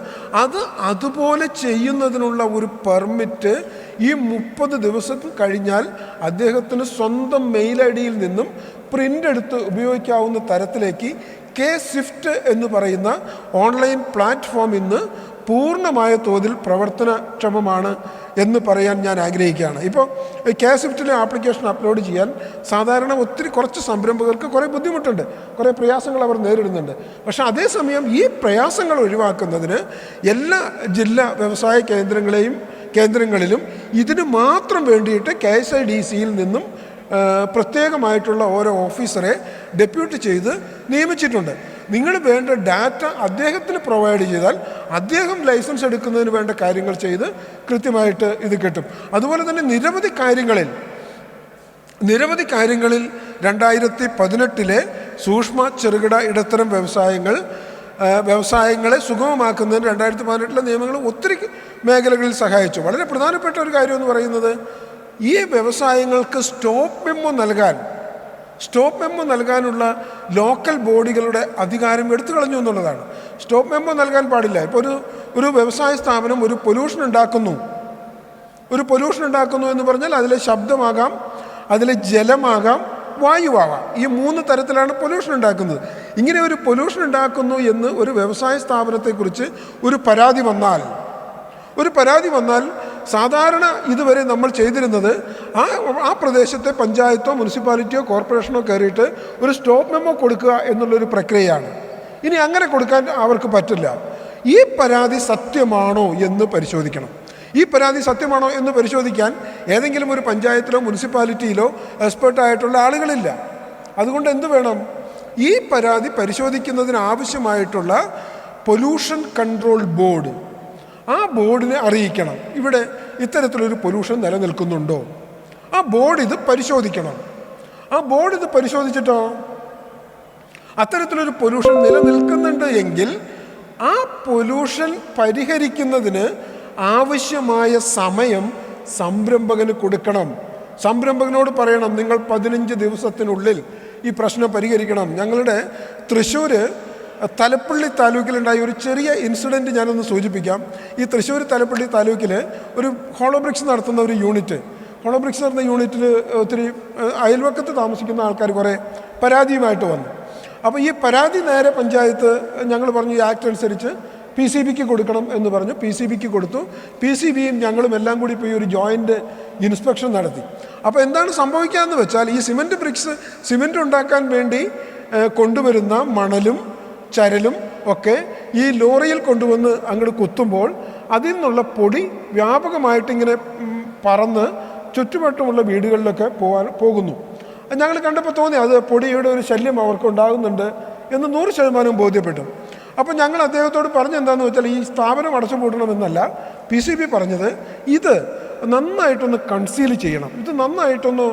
അതുപോലെ ചെയ്യുന്നതിനുള്ള ഒരു പെർമിറ്റ് ഈ 30 ദിവസം കഴിഞ്ഞാൽ അദ്ദേഹത്തിന് സ്വന്തം മെയിൽ ഐ ഡിയിൽ നിന്നും പ്രിൻ്റ് എടുത്ത് ഉപയോഗിക്കാവുന്ന തരത്തിലേക്ക് K-Swift എന്ന് പറയുന്ന ഓൺലൈൻ പ്ലാറ്റ്ഫോം ഇന്ന് പൂർണ്ണമായ തോതിൽ പ്രവർത്തനക്ഷമമാണ് എന്ന് പറയാൻ ഞാൻ ആഗ്രഹിക്കുകയാണ്. ഇപ്പോൾ K-Swiftലെ ആപ്ലിക്കേഷൻ അപ്ലോഡ് ചെയ്യാൻ സാധാരണ കുറച്ച് സംരംഭകർക്ക് കുറേ ബുദ്ധിമുട്ടുണ്ട്, കുറേ പ്രയാസങ്ങൾ അവർ നേരിടുന്നുണ്ട്. പക്ഷേ അതേസമയം ഈ പ്രയാസങ്ങൾ ഒഴിവാക്കുന്നതിന് എല്ലാ ജില്ലാ വ്യവസായ കേന്ദ്രങ്ങളിലും ഇതിന് മാത്രം വേണ്ടിയിട്ട് KSIDCയിൽ നിന്നും പ്രത്യേകമായിട്ടുള്ള ഓരോ ഓഫീസറെ ഡെപ്യൂട്ടി ചെയ്ത് നിയമിച്ചിട്ടുണ്ട്. നിങ്ങൾ വേണ്ട ഡാറ്റ അദ്ദേഹത്തിന് പ്രൊവൈഡ് ചെയ്താൽ അദ്ദേഹം ലൈസൻസ് എടുക്കുന്നതിന് വേണ്ട കാര്യങ്ങൾ ചെയ്ത് കൃത്യമായിട്ട് ഇത് കിട്ടും. അതുപോലെ തന്നെ നിരവധി കാര്യങ്ങളിൽ 2018 സൂക്ഷ്മ ചെറുകിട ഇടത്തരം വ്യവസായങ്ങളെ സുഗമമാക്കുന്നതിന് 2018 നിയമങ്ങൾ ഒത്തിരി മേഖലകളിൽ സഹായിച്ചു. വളരെ പ്രധാനപ്പെട്ട ഒരു കാര്യം എന്ന് പറയുന്നത്, ഈ വ്യവസായങ്ങൾക്ക് സ്റ്റോപ്പ് മെമ്മോ നൽകാനുള്ള ലോക്കൽ ബോഡികളുടെ അധികാരം എടുത്തു കളഞ്ഞു എന്നുള്ളതാണ്. സ്റ്റോപ്പ് മെമ്മോ നൽകാൻ പാടില്ല. ഇപ്പോൾ ഒരു വ്യവസായ സ്ഥാപനം ഒരു പൊല്യൂഷൻ ഉണ്ടാക്കുന്നു എന്ന് പറഞ്ഞാൽ അതിലെ ശബ്ദമാകാം, അതിലെ ജലമാകാം, വായുവാകാം. ഈ 3 തരത്തിലാണ് പൊല്യൂഷൻ ഉണ്ടാക്കുന്നത്. ഇങ്ങനെ ഒരു പൊല്യൂഷൻ ഉണ്ടാക്കുന്നു എന്ന് ഒരു വ്യവസായ സ്ഥാപനത്തെക്കുറിച്ച് ഒരു പരാതി വന്നാൽ സാധാരണ ഇതുവരെ നമ്മൾ ചെയ്തിരുന്നത് ആ പ്രദേശത്തെ പഞ്ചായത്തോ മുനിസിപ്പാലിറ്റിയോ കോർപ്പറേഷനോ കയറിയിട്ട് ഒരു സ്റ്റോപ്പ് മെമ്മോ കൊടുക്കുക എന്നുള്ളൊരു പ്രക്രിയയാണ്. ഇനി അങ്ങനെ കൊടുക്കാൻ അവർക്ക് പറ്റില്ല. ഈ പരാതി സത്യമാണോ എന്ന് പരിശോധിക്കണം. ഈ പരാതി സത്യമാണോ എന്ന് പരിശോധിക്കാൻ ഏതെങ്കിലും ഒരു പഞ്ചായത്തിലോ മുനിസിപ്പാലിറ്റിയിലോ എക്സ്പേർട്ടായിട്ടുള്ള ആളുകളില്ല. അതുകൊണ്ട് എന്ത് വേണം? ഈ പരാതി പരിശോധിക്കുന്നതിന് ആവശ്യമായിട്ടുള്ള പൊല്യൂഷൻ കൺട്രോൾ ബോർഡ്, ആ ബോർഡിനെ അറിയിക്കണം. ഇവിടെ ഇത്തരത്തിലൊരു പൊല്യൂഷൻ നിലനിൽക്കുന്നുണ്ടോ? ആ ബോർഡ് ഇത് പരിശോധിക്കണം. ആ ബോർഡ് ഇത് പരിശോധിച്ചിട്ടോ അത്തരത്തിലൊരു പൊല്യൂഷൻ നിലനിൽക്കുന്നുണ്ട് എങ്കിൽ ആ പൊല്യൂഷൻ പരിഹരിക്കുന്നതിന് ആവശ്യമായ സമയം സംരംഭകന് കൊടുക്കണം. സംരംഭകനോട് പറയണം, നിങ്ങൾ 15 ദിവസത്തിനുള്ളിൽ ഈ പ്രശ്നം പരിഹരിക്കണം. ഞങ്ങളുടെ തൃശ്ശൂർ തലപ്പള്ളി താലൂക്കിലുണ്ടായ ഒരു ചെറിയ ഇൻസിഡൻറ്റ് ഞാനൊന്ന് സൂചിപ്പിക്കാം. ഈ തൃശ്ശൂർ തലപ്പള്ളി താലൂക്കിൽ ഒരു ഹോളോബ്രിക്സ് നടത്തുന്ന ഒരു യൂണിറ്റിൽ ഒത്തിരി അയൽവക്കത്ത് താമസിക്കുന്ന ആൾക്കാർ കുറേ പരാതിയുമായിട്ട് വന്നു. അപ്പോൾ ഈ പരാതി നേരെ പഞ്ചായത്ത് ഞങ്ങൾ പറഞ്ഞു, ഈ ആക്ട് അനുസരിച്ച് PCBക്ക് കൊടുക്കണം എന്ന് പറഞ്ഞു. PCBക്ക് കൊടുത്തു. PCBയും ഞങ്ങളും എല്ലാം കൂടി പോയി ഒരു ജോയിൻ്റ് ഇൻസ്പെക്ഷൻ നടത്തി. അപ്പോൾ എന്താണ് സംഭവിക്കാമെന്ന് വെച്ചാൽ, ഈ സിമൻറ്റ് ഉണ്ടാക്കാൻ വേണ്ടി കൊണ്ടുവരുന്ന മണലും ചരലും ഒക്കെ ഈ ലോറിയിൽ കൊണ്ടുവന്ന് അങ്ങോട്ട് കുത്തുമ്പോൾ അതിൽ നിന്നുള്ള പൊടി വ്യാപകമായിട്ടിങ്ങനെ പറന്ന് ചുറ്റുവട്ടമുള്ള വീടുകളിലൊക്കെ പോകുന്നു. ഞങ്ങൾ കണ്ടപ്പോൾ തോന്നി അത് പൊടിയുടെ ഒരു ശല്യം അവർക്ക് ഉണ്ടാകുന്നുണ്ട് എന്ന് 100% ബോധ്യപ്പെട്ടു. അപ്പോൾ ഞങ്ങൾ അദ്ദേഹത്തോട് പറഞ്ഞെന്താണെന്ന് വെച്ചാൽ, ഈ സ്ഥാപനം അടച്ചുപൂട്ടണമെന്നല്ല PCB പറഞ്ഞത്, ഇത് നന്നായിട്ടൊന്ന് കൺസീൽ ചെയ്യണം. ഇത് നന്നായിട്ടൊന്ന്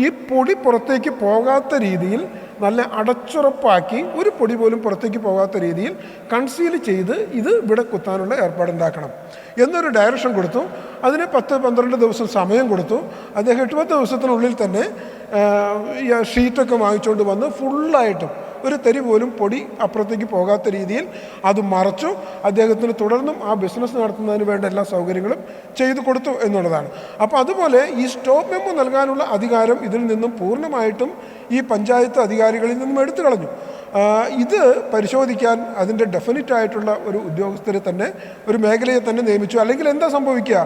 ഈ പൊടി പുറത്തേക്ക് പോകാത്ത രീതിയിൽ നല്ല അടച്ചുറപ്പാക്കി, ഒരു പൊടി പോലും പുറത്തേക്ക് പോകാത്ത രീതിയിൽ കൺസീൽ ചെയ്ത് ഇത് ഇവിടെ കുത്താനുള്ള ഏർപ്പാടുണ്ടാക്കണം എന്നൊരു ഡയറക്ഷൻ കൊടുത്തു. അതിന് 10-12 ദിവസം സമയം കൊടുത്തു. അദ്ദേഹം 8 ദിവസത്തിനുള്ളിൽ തന്നെ ഷീറ്റൊക്കെ വാങ്ങിച്ചുകൊണ്ട് വന്ന് ഫുള്ളായിട്ടും ഒരു തരി പോലും പൊടി അപ്പുറത്തേക്ക് പോകാത്ത രീതിയിൽ അത് മറച്ചു. അദ്ദേഹത്തിന് തുടർന്നും ആ ബിസിനസ് നടത്തുന്നതിന് വേണ്ട എല്ലാ സൗകര്യങ്ങളും ചെയ്തു കൊടുത്തു എന്നുള്ളതാണ്. അപ്പോൾ അതുപോലെ ഈ സ്റ്റോപ്പ് മെമ്മോ നൽകാനുള്ള അധികാരം ഇതിൽ നിന്നും പൂർണ്ണമായിട്ടും ഈ പഞ്ചായത്ത് അധികാരികളിൽ നിന്നും എടുത്തു കളഞ്ഞു. ഇത് പരിശോധിക്കാൻ അതിൻ്റെ ഡെഫിനിറ്റായിട്ടുള്ള ഒരു ഉദ്യോഗസ്ഥരെ തന്നെ, ഒരു മേഖലയെ തന്നെ നിയമിച്ചു. അല്ലെങ്കിൽ എന്താ സംഭവിക്കുക,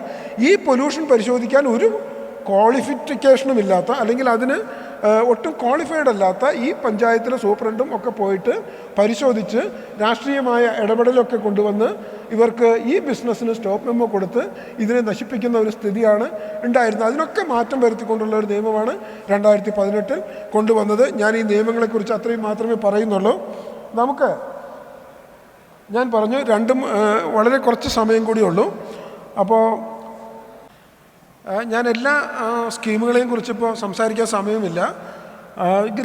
ഈ പൊല്യൂഷൻ പരിശോധിക്കാൻ ഒരു ക്വാളിഫിക്കേഷനും ഇല്ലാത്ത, അല്ലെങ്കിൽ അതിന് ഒട്ടും ക്വാളിഫൈഡ് അല്ലാത്ത ഈ പഞ്ചായത്തിലെ സൂപ്രണ്ടും ഒക്കെ പോയിട്ട് പരിശോധിച്ച് രാഷ്ട്രീയമായ ഇടപെടലൊക്കെ കൊണ്ടുവന്ന് ഇവർക്ക് ഈ ബിസിനസ്സിന് സ്റ്റോപ്പ് മെമ്മോ കൊടുത്ത് ഇതിനെ നശിപ്പിക്കുന്ന ഒരു സ്ഥിതിയാണ് ഉണ്ടായിരുന്നത്. അതിനൊക്കെ മാറ്റം വരുത്തിക്കൊണ്ടുള്ള ഒരു നിയമമാണ് 2018 കൊണ്ടുവന്നത്. ഞാൻ ഈ നിയമങ്ങളെക്കുറിച്ച് അത്രയും മാത്രമേ പറയുന്നുള്ളൂ. ഞാൻ പറഞ്ഞു രണ്ടും വളരെ കുറച്ച് സമയം കൂടിയുള്ളൂ. അപ്പോൾ ഞാൻ എല്ലാ സ്കീമുകളെയും കുറിച്ചിപ്പോൾ സംസാരിക്കാൻ സമയമില്ല.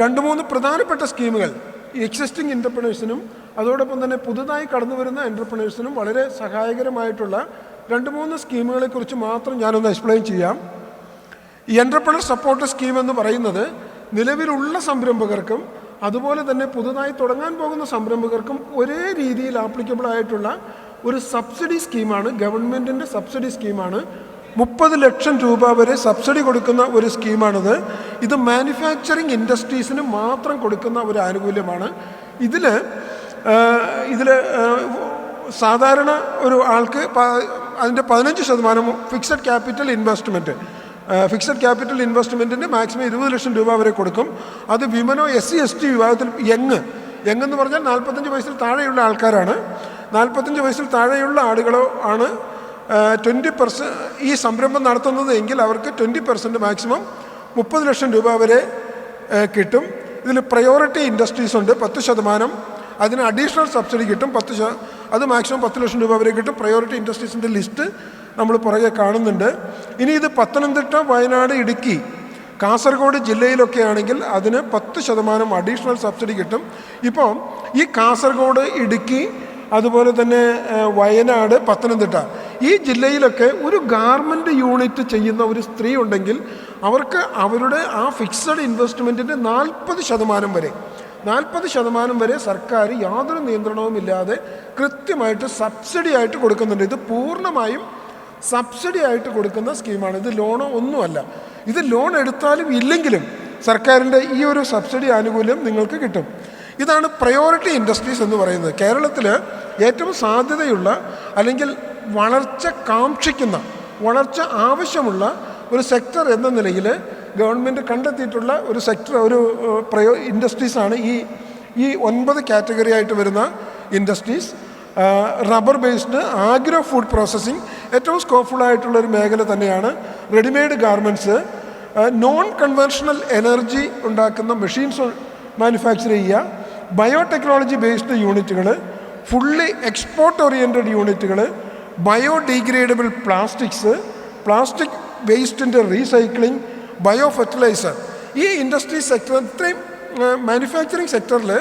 2-3 പ്രധാനപ്പെട്ട സ്കീമുകൾ എക്സിസ്റ്റിംഗ് എൻ്റർപ്രണേഴ്സിനും അതോടൊപ്പം തന്നെ പുതുതായി കടന്നു വരുന്ന എൻ്റർപ്രണേഴ്സിനും വളരെ സഹായകരമായിട്ടുള്ള 2-3 സ്കീമുകളെക്കുറിച്ച് മാത്രം ഞാനൊന്ന് എക്സ്പ്ലെയിൻ ചെയ്യാം. ഈ എൻ്റർപ്രണർ സപ്പോർട്ട് സ്കീം എന്ന് പറയുന്നത് നിലവിലുള്ള സംരംഭകർക്കും അതുപോലെ തന്നെ പുതുതായി തുടങ്ങാൻ പോകുന്ന സംരംഭകർക്കും ഒരേ രീതിയിൽ ആപ്ലിക്കബിൾ ആയിട്ടുള്ള ഒരു സബ്സിഡി സ്കീമാണ്, ഗവൺമെൻറ്റിൻ്റെ സബ്സിഡി സ്കീമാണ്. 30 ലക്ഷം രൂപ വരെ സബ്സിഡി കൊടുക്കുന്ന ഒരു സ്കീമാണിത്. ഇത് മാനുഫാക്ചറിങ് ഇൻഡസ്ട്രീസിന് മാത്രം കൊടുക്കുന്ന ഒരു ആനുകൂല്യമാണ്. ഇതിൽ സാധാരണ ഒരു ആൾക്ക് അതിൻ്റെ 15% ഫിക്സഡ് ക്യാപിറ്റൽ ഇൻവെസ്റ്റ്മെൻറ്റിന് മാക്സിമം 20 ലക്ഷം രൂപ വരെ കൊടുക്കും. അത് വിമനോ SC/ST വിഭാഗത്തിൽ യങ് എന്ന് പറഞ്ഞാൽ 45 വയസ്സിൽ താഴെയുള്ള ആൾക്കാരാണ്. 45 വയസ്സിൽ താഴെയുള്ള ആളുകളോ ആണ് 20% ഈ സംരംഭം നടത്തുന്നത് എങ്കിൽ അവർക്ക് 20% മാക്സിമം 30 ലക്ഷം രൂപ വരെ കിട്ടും. ഇതിൽ പ്രയോറിറ്റി ഇൻഡസ്ട്രീസ് ഉണ്ട് 10%, അതിന് അഡീഷണൽ സബ്സിഡി കിട്ടും അത് മാക്സിമം 10 ലക്ഷം രൂപ വരെ കിട്ടും. പ്രയോറിറ്റി ഇൻഡസ്ട്രീസിൻ്റെ ലിസ്റ്റ് നമ്മൾ പുറകെ കാണുന്നുണ്ട്. ഇനി ഇത് പത്തനംതിട്ട, വയനാട്, ഇടുക്കി, കാസർഗോഡ് ജില്ലയിലൊക്കെ ആണെങ്കിൽ അതിന് 10% അഡീഷണൽ സബ്സിഡി കിട്ടും. ഇപ്പോൾ ഈ കാസർഗോഡ്, ഇടുക്കി, അതുപോലെ തന്നെ വയനാട്, പത്തനംതിട്ട ഈ ജില്ലയിലൊക്കെ ഒരു ഗാർമെൻറ്റ് യൂണിറ്റ് ചെയ്യുന്ന ഒരു സ്ത്രീ ഉണ്ടെങ്കിൽ അവർക്ക് അവരുടെ ആ ഫിക്സഡ് ഇൻവെസ്റ്റ്മെൻറ്റിൻ്റെ 40% വരെ സർക്കാർ യാതൊരു നിയന്ത്രണവുമില്ലാതെ കൃത്യമായിട്ട് സബ്സിഡി ആയിട്ട് കൊടുക്കുന്നുണ്ട്. ഇത് പൂർണ്ണമായും സബ്സിഡി ആയിട്ട് കൊടുക്കുന്ന സ്കീമാണ്. ഇത് ലോണോ ഒന്നുമല്ല. ഇത് ലോൺ എടുത്താലും ഇല്ലെങ്കിലും സർക്കാരിൻ്റെ ഈ ഒരു സബ്സിഡി ആനുകൂല്യം നിങ്ങൾക്ക് കിട്ടും. ഇതാണ് പ്രയോറിറ്റി ഇൻഡസ്ട്രീസ് എന്ന് പറയുന്നത്. കേരളത്തിൽ ഏറ്റവും സാധ്യതയുള്ള അല്ലെങ്കിൽ വളർച്ച ആവശ്യമുള്ള ഒരു സെക്ടർ എന്ന നിലയിൽ ഗവൺമെൻറ് കണ്ടെത്തിയിട്ടുള്ള ഒരു സെക്ടർ, ഇൻഡസ്ട്രീസാണ് ഈ 9 കാറ്റഗറി ആയിട്ട് വരുന്ന industries. Rubber based, agro food processing ഏറ്റവും സ്കോപ്പ്ഫുള്ളായിട്ടുള്ളൊരു മേഖല തന്നെയാണ്. Readymade garments, non conventional energy ഉണ്ടാക്കുന്ന മെഷീൻസ് മാനുഫാക്ചർ ചെയ്യുക, ബയോടെക്നോളജി ബേസ്ഡ് യൂണിറ്റുകൾ, ഫുള്ളി എക്സ്പോർട്ട് ഓറിയൻറ്റഡ് യൂണിറ്റുകൾ, ബയോഡീഗ്രേഡബിൾ പ്ലാസ്റ്റിക് വേസ്റ്റിൻ്റെ റീസൈക്ലിംഗ്, ബയോ ഫെർട്ടിലൈസർ. ഈ ഇൻഡസ്ട്രി സെക്ടർ, ഇത്രയും മാനുഫാക്ചറിങ് സെക്ടറിൽ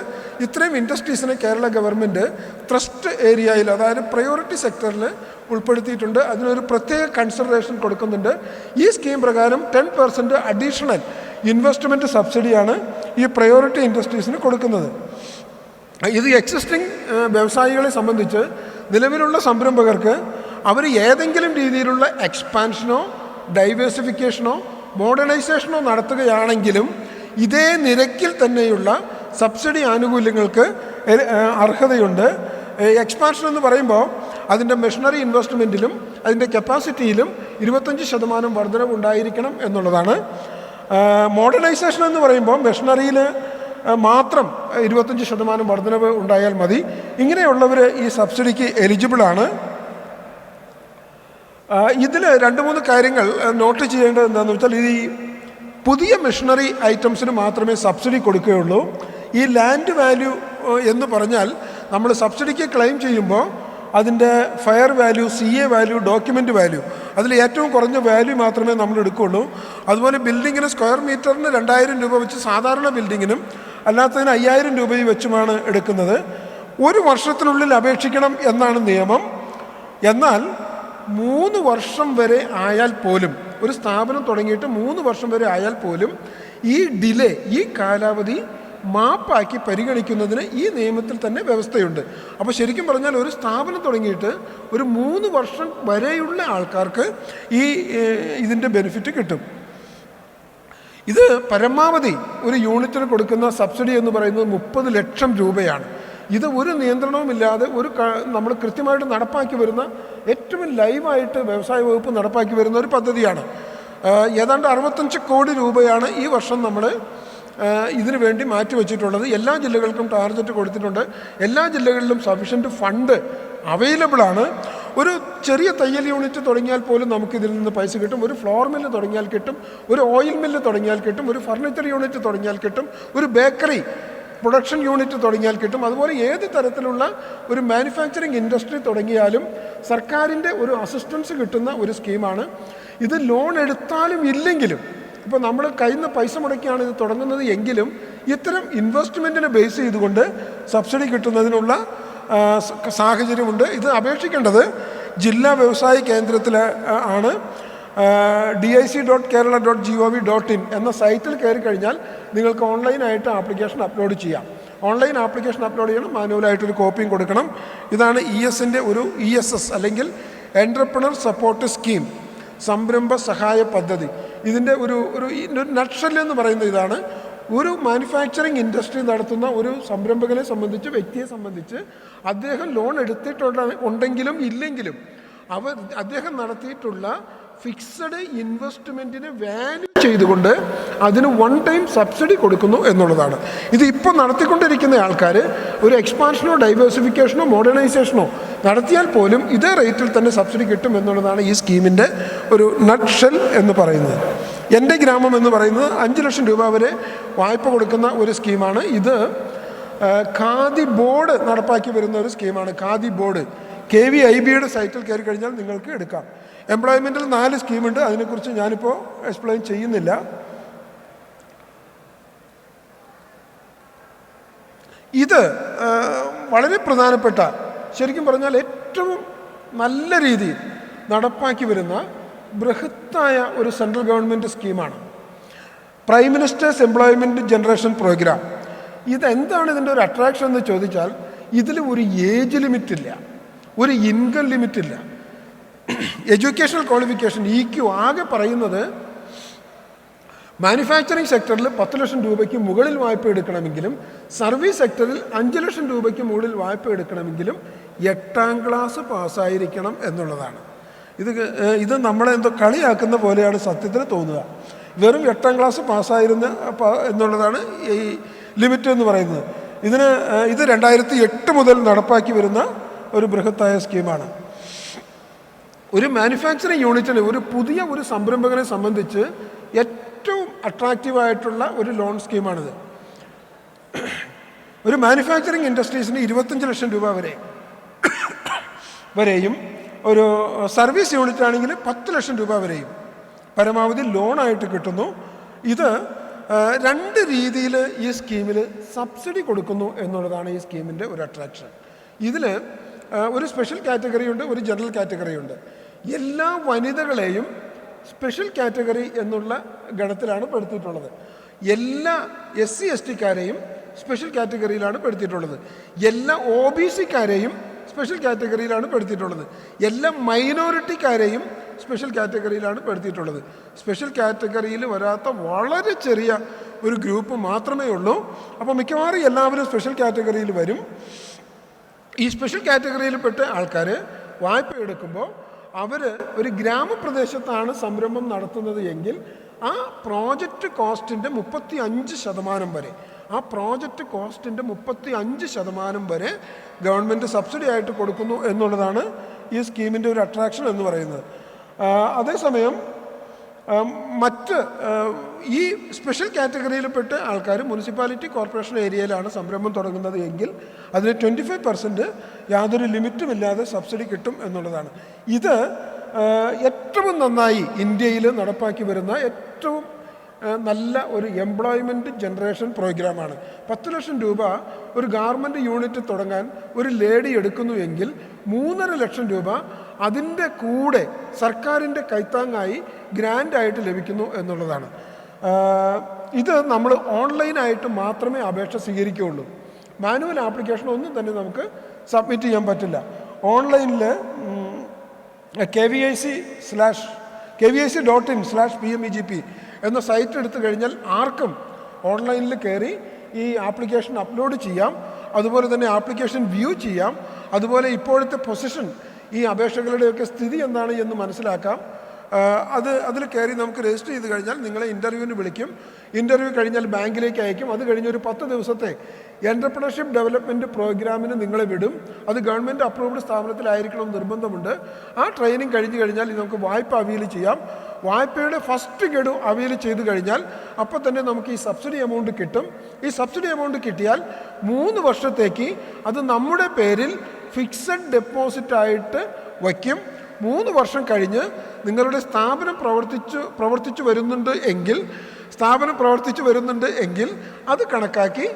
ഇത്രയും ഇൻഡസ്ട്രീസിനെ കേരള ഗവൺമെൻറ് ട്രസ്റ്റ് ഏരിയയിൽ, അതായത് പ്രയോറിറ്റി സെക്ടറിൽ ഉൾപ്പെടുത്തിയിട്ടുണ്ട്. അതിനൊരു പ്രത്യേക കൺസിഡറേഷൻ കൊടുക്കുന്നുണ്ട്. ഈ സ്കീം പ്രകാരം 10% അഡീഷണൽ ഇൻവെസ്റ്റ്മെൻറ്റ് സബ്സിഡിയാണ് ഈ പ്രയോറിറ്റി ഇൻഡസ്ട്രീസിന് കൊടുക്കുന്നത്. ഇത് എക്സിസ്റ്റിംഗ് വ്യവസായികളെ സംബന്ധിച്ച് നിലവിലുള്ള സംരംഭകർക്ക് അവർ ഏതെങ്കിലും രീതിയിലുള്ള എക്സ്പാൻഷനോ ഡൈവേഴ്സിഫിക്കേഷനോ മോഡേണൈസേഷനോ നടത്തുകയാണെങ്കിലും ഇതേ നിരക്കിൽ തന്നെയുള്ള സബ്സിഡി ആനുകൂല്യങ്ങൾക്ക് അർഹതയുണ്ട്. എക്സ്പാൻഷൻ എന്ന് പറയുമ്പോൾ അതിൻ്റെ മെഷീനറി ഇൻവെസ്റ്റ്മെൻറ്റിലും അതിൻ്റെ കപ്പാസിറ്റിയിലും 25% വർധനവ് ഉണ്ടായിരിക്കണം എന്നുള്ളതാണ്. മോഡേണൈസേഷൻ എന്ന് പറയുമ്പോൾ മെഷീനറിയിൽ മാത്രം 25% വർധനവ് ഉണ്ടായാൽ മതി. ഇങ്ങനെയുള്ളവർ ഈ സബ്സിഡിക്ക് എലിജിബിളാണ്. ഇതിൽ 2-3 കാര്യങ്ങൾ നോട്ട് ചെയ്യേണ്ടത് എന്താണെന്ന് വെച്ചാൽ, ഈ പുതിയ മെഷീനറി ഐറ്റംസിന് മാത്രമേ സബ്സിഡി കൊടുക്കുകയുള്ളൂ. ഈ ലാൻഡ് വാല്യൂ എന്ന് പറഞ്ഞാൽ നമ്മൾ സബ്സിഡിക്ക് ക്ലെയിം ചെയ്യുമ്പോൾ അതിൻ്റെ fair value, CA value, document value, അതിൽ ഏറ്റവും കുറഞ്ഞ വാല്യൂ മാത്രമേ നമ്മൾ എടുക്കുകയുള്ളൂ. അതുപോലെ ബിൽഡിങ്ങിന് സ്ക്വയർ മീറ്ററിന് 2000 രൂപ വെച്ച് സാധാരണ ബിൽഡിങ്ങിനും അല്ലാത്തതിന് 5000 രൂപ വെച്ചുമാണ് എടുക്കുന്നത്. 1 വർഷത്തിനുള്ളിൽ അപേക്ഷിക്കണം എന്നാണ് നിയമം. എന്നാൽ 3 വർഷം വരെ ആയാൽ പോലും, ഒരു സ്ഥാപനം തുടങ്ങിയിട്ട് 3 വർഷം വരെ ആയാൽ പോലും ഈ ഡിലേ, ഈ കാലാവധി മാപ്പാക്കി പരിഗണിക്കുന്നതിന് ഈ നിയമത്തിൽ തന്നെ വ്യവസ്ഥയുണ്ട്. അപ്പോൾ ശരിക്കും പറഞ്ഞാൽ ഒരു സ്ഥാപനം തുടങ്ങിയിട്ട് ഒരു 3 വർഷം വരെയുള്ള ആൾക്കാർക്ക് ഇതിൻ്റെ ബെനിഫിറ്റ് കിട്ടും. ഇത് പരമാവധി ഒരു യൂണിറ്റിന് കൊടുക്കുന്ന സബ്സിഡി എന്ന് പറയുന്നത് 30 ലക്ഷം രൂപയാണ്. ഇത് ഒരു നിയന്ത്രണവുമില്ലാതെ നമ്മൾ കൃത്യമായിട്ട് നടപ്പാക്കി വരുന്ന, ഏറ്റവും ലൈവായിട്ട് വ്യവസായ വകുപ്പ് നടപ്പാക്കി വരുന്ന ഒരു പദ്ധതിയാണ്. ഏതാണ്ട് 65 കോടി രൂപയാണ് ഈ വർഷം നമ്മൾ ഇതിനു വേണ്ടി മാറ്റിവെച്ചിട്ടുള്ളത്. എല്ലാ ജില്ലകൾക്കും ടാർഗറ്റ് കൊടുത്തിട്ടുണ്ട്. എല്ലാ ജില്ലകളിലും സഫീഷ്യൻറ്റ് ഫണ്ട് അവൈലബിളാണ്. ഒരു ചെറിയ തയ്യൽ യൂണിറ്റ് തുടങ്ങിയാൽ പോലും നമുക്കിതിൽ നിന്ന് പൈസ കിട്ടും. ഒരു ഫ്ലോർ മില്ല് തുടങ്ങിയാൽ കിട്ടും, ഒരു ഓയിൽ മില്ല് തുടങ്ങിയാൽ കിട്ടും, ഒരു ഫർണിച്ചർ യൂണിറ്റ് തുടങ്ങിയാൽ കിട്ടും, ഒരു ബേക്കറി പ്രൊഡക്ഷൻ യൂണിറ്റ് തുടങ്ങിയാൽ കിട്ടും. അതുപോലെ ഏത് തരത്തിലുള്ള ഒരു മാനുഫാക്ചറിങ് ഇൻഡസ്ട്രി തുടങ്ങിയാലും സർക്കാരിൻ്റെ ഒരു അസിസ്റ്റൻസ് കിട്ടുന്ന ഒരു സ്കീമാണ്. ഇത് ലോൺ എടുത്താലും ഇല്ലെങ്കിലും, ഇപ്പോൾ നമ്മൾ കയ്യിൽ നിന്ന് പൈസ മുടക്കിയാണ് ഇത് തുടങ്ങുന്നത് എങ്കിലും ഇത്തരം ഇൻവെസ്റ്റ്മെൻറ്റിനെ ബേസ് ചെയ്തുകൊണ്ട് സബ്സിഡി കിട്ടുന്നതിനുള്ള സാഹചര്യമുണ്ട്. ഇത് അപേക്ഷിക്കേണ്ടത് ജില്ലാ വ്യവസായ കേന്ദ്രത്തിൽ ആണ്. dic.kerala.gov.in എന്ന സൈറ്റിൽ കയറി കഴിഞ്ഞാൽ നിങ്ങൾക്ക് ഓൺലൈനായിട്ട് ആപ്ലിക്കേഷൻ അപ്ലോഡ് ചെയ്യാം. ഓൺലൈൻ ആപ്ലിക്കേഷൻ അപ്ലോഡ് ചെയ്യണം, മാനുവലായിട്ടൊരു കോപ്പിയും കൊടുക്കണം. ഇതാണ് ESൻ്റെ ഒരു ESS അല്ലെങ്കിൽ എൻ്റർപ്രണർ സപ്പോർട്ട് സ്കീം, സംരംഭ സഹായ പദ്ധതി. ഇതിൻ്റെ ഒരു നട്ട്ഷെൽ എന്ന് പറയുന്നത് ഇതാണ്. ഒരു മാനുഫാക്ചറിങ് ഇൻഡസ്ട്രി നടത്തുന്ന ഒരു സംരംഭകനെ സംബന്ധിച്ച്, വ്യക്തിയെ സംബന്ധിച്ച്, അദ്ദേഹം ലോൺ ഉണ്ടെങ്കിലും ഇല്ലെങ്കിലും അദ്ദേഹം നടത്തിയിട്ടുള്ള ഫിക്സഡ് ഇൻവെസ്റ്റ്മെൻറ്റിനെ വാല്യൂ ചെയ്തുകൊണ്ട് അതിന് വൺ ടൈം സബ്സിഡി കൊടുക്കുന്നു എന്നുള്ളതാണ്. ഇത് ഇപ്പോൾ നടത്തിക്കൊണ്ടിരിക്കുന്ന ആൾക്കാർ ഒരു എക്സ്പാൻഷനോ ഡൈവേഴ്സിഫിക്കേഷനോ മോഡേണൈസേഷനോ നടത്തിയാൽ പോലും ഇതേ റേറ്റിൽ തന്നെ സബ്സിഡി കിട്ടും എന്നുള്ളതാണ് ഈ സ്കീമിൻ്റെ ഒരു നട്ട്ഷെൽ എന്ന് പറയുന്നത്. എൻ്റെ ഗ്രാമം എന്ന് പറയുന്നത് 5 ലക്ഷം രൂപ വരെ വായ്പ കൊടുക്കുന്ന ഒരു സ്കീമാണ്. ഇത് ഖാദി ബോർഡ് നടപ്പാക്കി വരുന്ന ഒരു സ്കീമാണ്. ഖാദി ബോർഡ് KVIBയുടെ സൈറ്റിൽ കയറി കഴിഞ്ഞാൽ നിങ്ങൾക്ക് എടുക്കാം. എംപ്ലോയ്മെൻറ്റിൽ 4 സ്കീമുണ്ട്. അതിനെക്കുറിച്ച് ഞാനിപ്പോൾ എക്സ്പ്ലെയിൻ ചെയ്യുന്നില്ല. ഇത് വളരെ പ്രധാനപ്പെട്ട, ശരിക്കും പറഞ്ഞാൽ ഏറ്റവും നല്ല രീതിയിൽ നടപ്പാക്കി വരുന്ന ബൃഹത്തായ ഒരു സെൻട്രൽ ഗവൺമെൻറ് സ്കീമാണ് prime minister's employment generation programme. ഇതെന്താണ് ഇതിൻ്റെ ഒരു അട്രാക്ഷൻ എന്ന് ചോദിച്ചാൽ, ഇതിൽ ഒരു ഏജ് ലിമിറ്റ് ഇല്ല, ഒരു ഇൻകം ലിമിറ്റ് ഇല്ല. എഡ്യൂക്കേഷണൽ ക്വാളിഫിക്കേഷൻ EQ ആകെ പറയുന്നത് മാനുഫാക്ചറിങ് സെക്ടറിൽ 10 ലക്ഷം രൂപയ്ക്ക് മുകളിൽ വായ്പ എടുക്കണമെങ്കിലും സർവീസ് സെക്ടറിൽ 5 ലക്ഷം രൂപയ്ക്ക് മുകളിൽ വായ്പ എടുക്കണമെങ്കിലും 8ാം ക്ലാസ് പാസ്സായിരിക്കണം എന്നുള്ളതാണ്. ഇത് നമ്മളെ എന്തോ കളിയാക്കുന്ന പോലെയാണ് സത്യത്തിൽ തോന്നുക. വെറും 8ാം ക്ലാസ് പാസ്സായിരുന്ന എന്നുള്ളതാണ് ഈ ലിമിറ്റ് എന്ന് പറയുന്നത്. ഇത് 2008 മുതൽ നടപ്പാക്കി വരുന്ന ഒരു ബൃഹത്തായ സ്കീമാണ്. ഒരു മാനുഫാക്ചറിങ് യൂണിറ്റിന്, ഒരു പുതിയ ഒരു സംരംഭകനെ സംബന്ധിച്ച് ഏറ്റവും അട്രാക്റ്റീവായിട്ടുള്ള ഒരു ലോൺ സ്കീമാണിത്. ഒരു മാനുഫാക്ചറിങ് ഇൻഡസ്ട്രീസിന് 25 ലക്ഷം രൂപ വരെയും ഒരു സർവീസ് യൂണിറ്റ് ആണെങ്കിൽ 10 ലക്ഷം രൂപ വരെയും പരമാവധി ലോണായിട്ട് കിട്ടുന്നു. ഇത് 2 രീതിയിൽ ഈ സ്കീമിൽ സബ്സിഡി കൊടുക്കുന്നു എന്നുള്ളതാണ് ഈ സ്കീമിൻ്റെ ഒരു അട്രാക്ഷൻ. ഇതിൽ ഒരു സ്പെഷ്യൽ കാറ്റഗറി ഉണ്ട്, ഒരു ജനറൽ കാറ്റഗറി ഉണ്ട്. എല്ലാ വനിതകളെയും സ്പെഷ്യൽ കാറ്റഗറി എന്നുള്ള ഗണത്തിലാണ് പെടുത്തിയിട്ടുള്ളത്. എല്ലാ SC/ST-കാരെയും സ്പെഷ്യൽ കാറ്റഗറിയിലാണ് പെടുത്തിയിട്ടുള്ളത്. എല്ലാ OBC-കാരെയും സ്പെഷ്യൽ കാറ്റഗറിയിലാണ് പെടുത്തിയിട്ടുള്ളത്. എല്ലാ മൈനോറിറ്റിക്കാരെയും സ്പെഷ്യൽ കാറ്റഗറിയിലാണ് പെടുത്തിയിട്ടുള്ളത്. സ്പെഷ്യൽ കാറ്റഗറിയിൽ വരാത്ത വളരെ ചെറിയ ഒരു ഗ്രൂപ്പ് മാത്രമേ ഉള്ളൂ. അപ്പോൾ മിക്കവാറും എല്ലാവരും സ്പെഷ്യൽ കാറ്റഗറിയിൽ വരും. ഈ സ്പെഷ്യൽ കാറ്റഗറിയിൽപ്പെട്ട ആൾക്കാർ വായ്പ എടുക്കുമ്പോൾ അവർ ഒരു ഗ്രാമപ്രദേശത്താണ് സംരംഭം നടത്തുന്നത് എങ്കിൽ ആ പ്രോജക്റ്റ് കോസ്റ്റിൻ്റെ 35% വരെ, ആ പ്രോജക്റ്റ് കോസ്റ്റിൻ്റെ 35% വരെ ഗവൺമെൻറ് സബ്സിഡി ആയിട്ട് കൊടുക്കുന്നു എന്നുള്ളതാണ് ഈ സ്കീമിൻ്റെ ഒരു അട്രാക്ഷൻ എന്ന് പറയുന്നത്. അതേസമയം മറ്റ് ഈ സ്പെഷ്യൽ കാറ്റഗറിയിൽപ്പെട്ട ആൾക്കാർ മുനിസിപ്പാലിറ്റി കോർപ്പറേഷൻ ഏരിയയിലാണ് സംരംഭം തുടങ്ങുന്നത് എങ്കിൽ അതിന് 25% യാതൊരു ലിമിറ്റുമില്ലാതെ സബ്സിഡി കിട്ടും എന്നുള്ളതാണ്. ഇത് ഏറ്റവും നന്നായി ഇന്ത്യയിൽ നടപ്പാക്കി വരുന്ന ഏറ്റവും നല്ല ഒരു എംപ്ലോയ്മെൻറ്റ് ജനറേഷൻ പ്രോഗ്രാമാണ്. 10 ലക്ഷം രൂപ ഒരു ഗാർമെൻറ്റ് യൂണിറ്റ് തുടങ്ങാൻ ഒരു ലേഡി എടുക്കുന്നു എങ്കിൽ 3.5 ലക്ഷം രൂപ അതിൻ്റെ കൂടെ സർക്കാരിൻ്റെ കൈത്താങ്ങായി ഗ്രാൻഡായിട്ട് ലഭിക്കുന്നു എന്നുള്ളതാണ്. ഇത് നമ്മൾ ഓൺലൈനായിട്ട് മാത്രമേ അപേക്ഷ സ്വീകരിക്കുകയുള്ളൂ. മാനുവൽ ആപ്ലിക്കേഷൻ ഒന്നും തന്നെ നമുക്ക് സബ്മിറ്റ് ചെയ്യാൻ പറ്റില്ല. ഓൺലൈനിൽ KVIC.in/PMEGP എന്ന സൈറ്റ് എടുത്തു കഴിഞ്ഞാൽ ആർക്കും ഓൺലൈനിൽ കയറി ഈ ആപ്ലിക്കേഷൻ അപ്ലോഡ് ചെയ്യാം. അതുപോലെ തന്നെ ആപ്ലിക്കേഷൻ വ്യൂ ചെയ്യാം. അതുപോലെ ഇപ്പോഴത്തെ പൊസിഷൻ, ഈ അപേക്ഷകളുടെയൊക്കെ സ്ഥിതി എന്താണ് എന്ന് മനസ്സിലാക്കാം. അതിൽ കയറി നമുക്ക് രജിസ്റ്റർ ചെയ്ത് കഴിഞ്ഞാൽ നിങ്ങളെ ഇൻ്റർവ്യൂവിന് വിളിക്കും. ഇൻ്റർവ്യൂ കഴിഞ്ഞാൽ ബാങ്കിലേക്ക് അയക്കും. അത് കഴിഞ്ഞ് ഒരു 10 ദിവസത്തെ എൻ്റർപ്രണർഷിപ്പ് ഡെവലപ്മെൻറ്റ് പ്രോഗ്രാമിന് നിങ്ങളെ വിടും. അത് ഗവൺമെൻറ് അപ്രൂവ്ഡ് സ്ഥാപനത്തിലായിരിക്കണം നിർബന്ധമുണ്ട്. ആ ട്രെയിനിങ് കഴിഞ്ഞ് കഴിഞ്ഞാൽ നമുക്ക് വായ്പ അവീൽ ചെയ്യാം. വായ്പയുടെ ഫസ്റ്റ് ഗഡു അവീൽ ചെയ്ത് കഴിഞ്ഞാൽ അപ്പോൾ തന്നെ നമുക്ക് ഈ സബ്സിഡി എമൗണ്ട് കിട്ടും. ഈ സബ്സിഡി എമൗണ്ട് കിട്ടിയാൽ 3 വർഷത്തേക്ക് അത് നമ്മുടെ പേരിൽ ഫിക്സഡ് ഡെപ്പോസിറ്റായിട്ട് വയ്ക്കും. 3 വർഷം കഴിഞ്ഞ് നിങ്ങളുടെ സ്ഥാപനം പ്രവർത്തിച്ചു വരുന്നുണ്ട് എങ്കിൽ അത് കണക്കാക്കി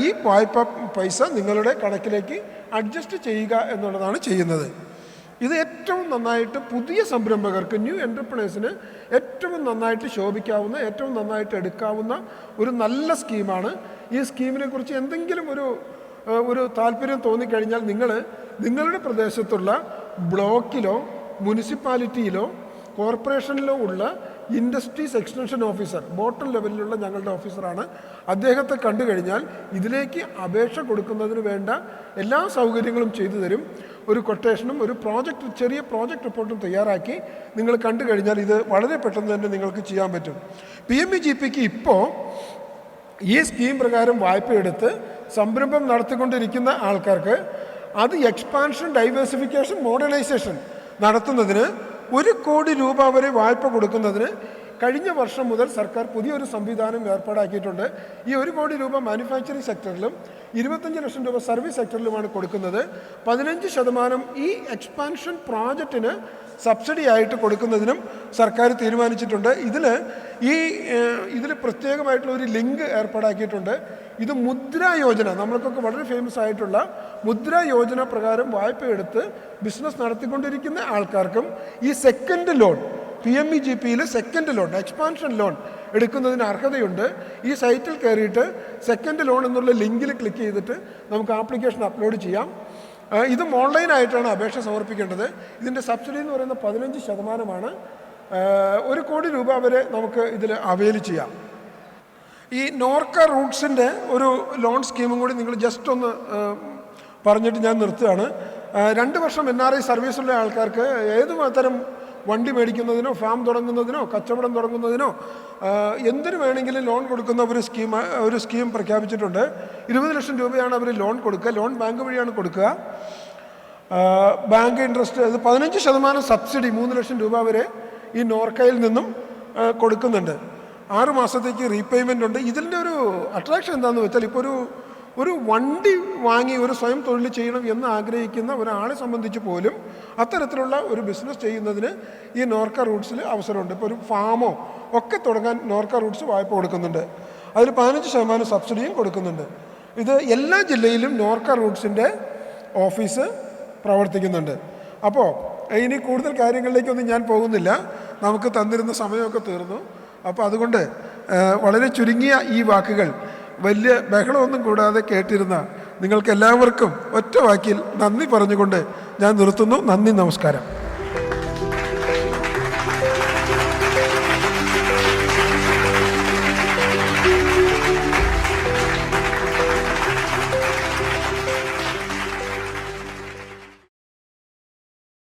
ഈ വായ്പ പൈസ നിങ്ങളുടെ കണക്കിലേക്ക് അഡ്ജസ്റ്റ് ചെയ്യുക എന്നുള്ളതാണ് ചെയ്യുന്നത്. ഇത് ഏറ്റവും നന്നായിട്ട് പുതിയ സംരംഭകർക്ക്, ന്യൂ എൻ്റർപ്രണേഴ്സിന് ഏറ്റവും നന്നായിട്ട് ശോഭിക്കാവുന്ന, ഏറ്റവും നന്നായിട്ട് എടുക്കാവുന്ന ഒരു നല്ല സ്കീമാണ്. ഈ സ്കീമിനെ കുറിച്ച് എന്തെങ്കിലും ഒരു താല്പര്യം തോന്നിക്കഴിഞ്ഞാൽ നിങ്ങളുടെ പ്രദേശത്തുള്ള ബ്ലോക്കിലോ മുനിസിപ്പാലിറ്റിയിലോ കോർപ്പറേഷനിലോ ഉള്ള ഇൻഡസ്ട്രീസ് എക്സ്റ്റൻഷൻ ഓഫീസർ, ബോട്ടം ലെവലിലുള്ള ഞങ്ങളുടെ ഓഫീസറാണ്, അദ്ദേഹത്തെ കണ്ടു കഴിഞ്ഞാൽ ഇതിലേക്ക് അപേക്ഷ കൊടുക്കുന്നതിന് വേണ്ട എല്ലാ സൗകര്യങ്ങളും ചെയ്തു തരും. ഒരു കൊട്ടേഷനും ഒരു ചെറിയ പ്രോജക്റ്റ് റിപ്പോർട്ടും തയ്യാറാക്കി നിങ്ങൾ കണ്ടു കഴിഞ്ഞാൽ ഇത് വളരെ പെട്ടെന്ന് തന്നെ നിങ്ങൾക്ക് ചെയ്യാൻ പറ്റും. PMEGPക്ക് ഇപ്പോൾ ഈ സ്കീം പ്രകാരം വായ്പ എടുത്ത് സംരംഭം നടത്തിക്കൊണ്ടിരിക്കുന്ന ആൾക്കാർക്ക് അത് എക്സ്പാൻഷൻ, ഡൈവേഴ്സിഫിക്കേഷൻ, മോഡേണൈസേഷൻ നടത്തുന്നതിന് 1 കോടി രൂപ വരെ വായ്പ കൊടുക്കുന്നതിന് കഴിഞ്ഞ വർഷം മുതൽ സർക്കാർ പുതിയൊരു സംവിധാനം ഏർപ്പാടാക്കിയിട്ടുണ്ട്. ഈ 1 കോടി രൂപ മാനുഫാക്ചറിംഗ് സെക്ടറിലും 25 ലക്ഷം രൂപ സർവീസ് സെക്ടറിലുമാണ് കൊടുക്കുന്നത്. 15% ഈ എക്സ്പാൻഷൻ പ്രോജക്റ്റിന് സബ്സിഡി ആയിട്ട് കൊടുക്കുന്നതിനും സർക്കാർ തീരുമാനിച്ചിട്ടുണ്ട്. ഇതിൽ പ്രത്യേകമായിട്ടുള്ള ഒരു ലിങ്ക് ഏർപ്പാടാക്കിയിട്ടുണ്ട്. ഇത് മുദ്ര യോജന, നമ്മൾക്കൊക്കെ വളരെ ഫേമസ് ആയിട്ടുള്ള മുദ്ര യോജന പ്രകാരം വായ്പയെടുത്ത് ബിസിനസ് നടത്തിക്കൊണ്ടിരിക്കുന്ന ആൾക്കാർക്കും ഈ സെക്കൻഡ് ലോൺ, PMEGPയിൽ സെക്കൻഡ് ലോൺ, എക്സ്പാൻഷൻ ലോൺ എടുക്കുന്നതിന് അർഹതയുണ്ട്. ഈ സൈറ്റിൽ കയറിയിട്ട് സെക്കൻഡ് ലോൺ എന്നുള്ള ലിങ്കിൽ ക്ലിക്ക് ചെയ്തിട്ട് നമുക്ക് ആപ്ലിക്കേഷൻ അപ്ലോഡ് ചെയ്യാം. ഇതും ഓൺലൈനായിട്ടാണ് അപേക്ഷ സമർപ്പിക്കേണ്ടത്. ഇതിൻ്റെ സബ്സിഡി എന്ന് പറയുന്നത് 15%. 1 കോടി രൂപ വരെ നമുക്ക് ഇതിൽ അവൈൽ ചെയ്യാം. ഈ നോർക്ക റൂട്ട്സിൻ്റെ ഒരു ലോൺ സ്കീമും കൂടി നിങ്ങൾ ജസ്റ്റ് ഒന്ന് പറഞ്ഞിട്ട് ഞാൻ നിർത്തുകയാണ്. 2 വർഷം NRI സർവീസുള്ള ആൾക്കാർക്ക് ഏത് തരം വണ്ടി മേടിക്കുന്നതിനോ, ഫാം തുടങ്ങുന്നതിനോ, കച്ചവടം തുടങ്ങുന്നതിനോ എന്തിനു വേണമെങ്കിലും ലോൺ കൊടുക്കുന്ന ഒരു സ്കീം പ്രഖ്യാപിച്ചിട്ടുണ്ട്. 20 ലക്ഷം രൂപയാണ് അവർ ലോൺ കൊടുക്കുക. ലോൺ ബാങ്ക് വഴിയാണ് കൊടുക്കുക. ബാങ്ക് ഇൻട്രസ്റ്റ് അത് 15% സബ്സിഡി, 3 ലക്ഷം രൂപ വരെ ഈ നോർക്കയിൽ നിന്നും കൊടുക്കുന്നുണ്ട്. 6 മാസത്തേക്ക് റീപേയ്മെൻ്റ് ഉണ്ട്. ഇതിൻ്റെ ഒരു അട്രാക്ഷൻ എന്താണെന്ന് വെച്ചാൽ, ഇപ്പോൾ ഒരു വണ്ടി വാങ്ങി ഒരു സ്വയം തൊഴിൽ ചെയ്യണം എന്ന് ആഗ്രഹിക്കുന്ന ഒരാളെ സംബന്ധിച്ച് പോലും അത്തരത്തിലുള്ള ഒരു ബിസിനസ് ചെയ്യുന്നതിന് ഈ നോർക്ക റൂട്ട്സിൽ അവസരമുണ്ട്. ഇപ്പോൾ ഒരു ഫാമോ ഒക്കെ തുടങ്ങാൻ നോർക്ക റൂട്ട്സ് വായ്പ കൊടുക്കുന്നുണ്ട്. അതിൽ 15% സബ്സിഡിയും കൊടുക്കുന്നുണ്ട്. ഇത് എല്ലാ ജില്ലയിലും നോർക്ക റൂട്ട്സിൻ്റെ ഓഫീസ് പ്രവർത്തിക്കുന്നുണ്ട്. അപ്പോൾ ഇനി കൂടുതൽ കാര്യങ്ങളിലേക്കൊന്നും ഞാൻ പോകുന്നില്ല, നമുക്ക് തന്നിരുന്ന സമയമൊക്കെ തീർന്നു. അപ്പോൾ അതുകൊണ്ട് വളരെ ചുരുങ്ങിയ ഈ വാക്കുകൾ വലിയ ബഹളമൊന്നും കൂടാതെ കേട്ടിരുന്ന നിങ്ങൾക്കെല്ലാവർക്കും ഒറ്റ വാക്കിൽ നന്ദി പറഞ്ഞുകൊണ്ട് ഞാൻ നിർത്തുന്നു. നന്ദി, നമസ്കാരം.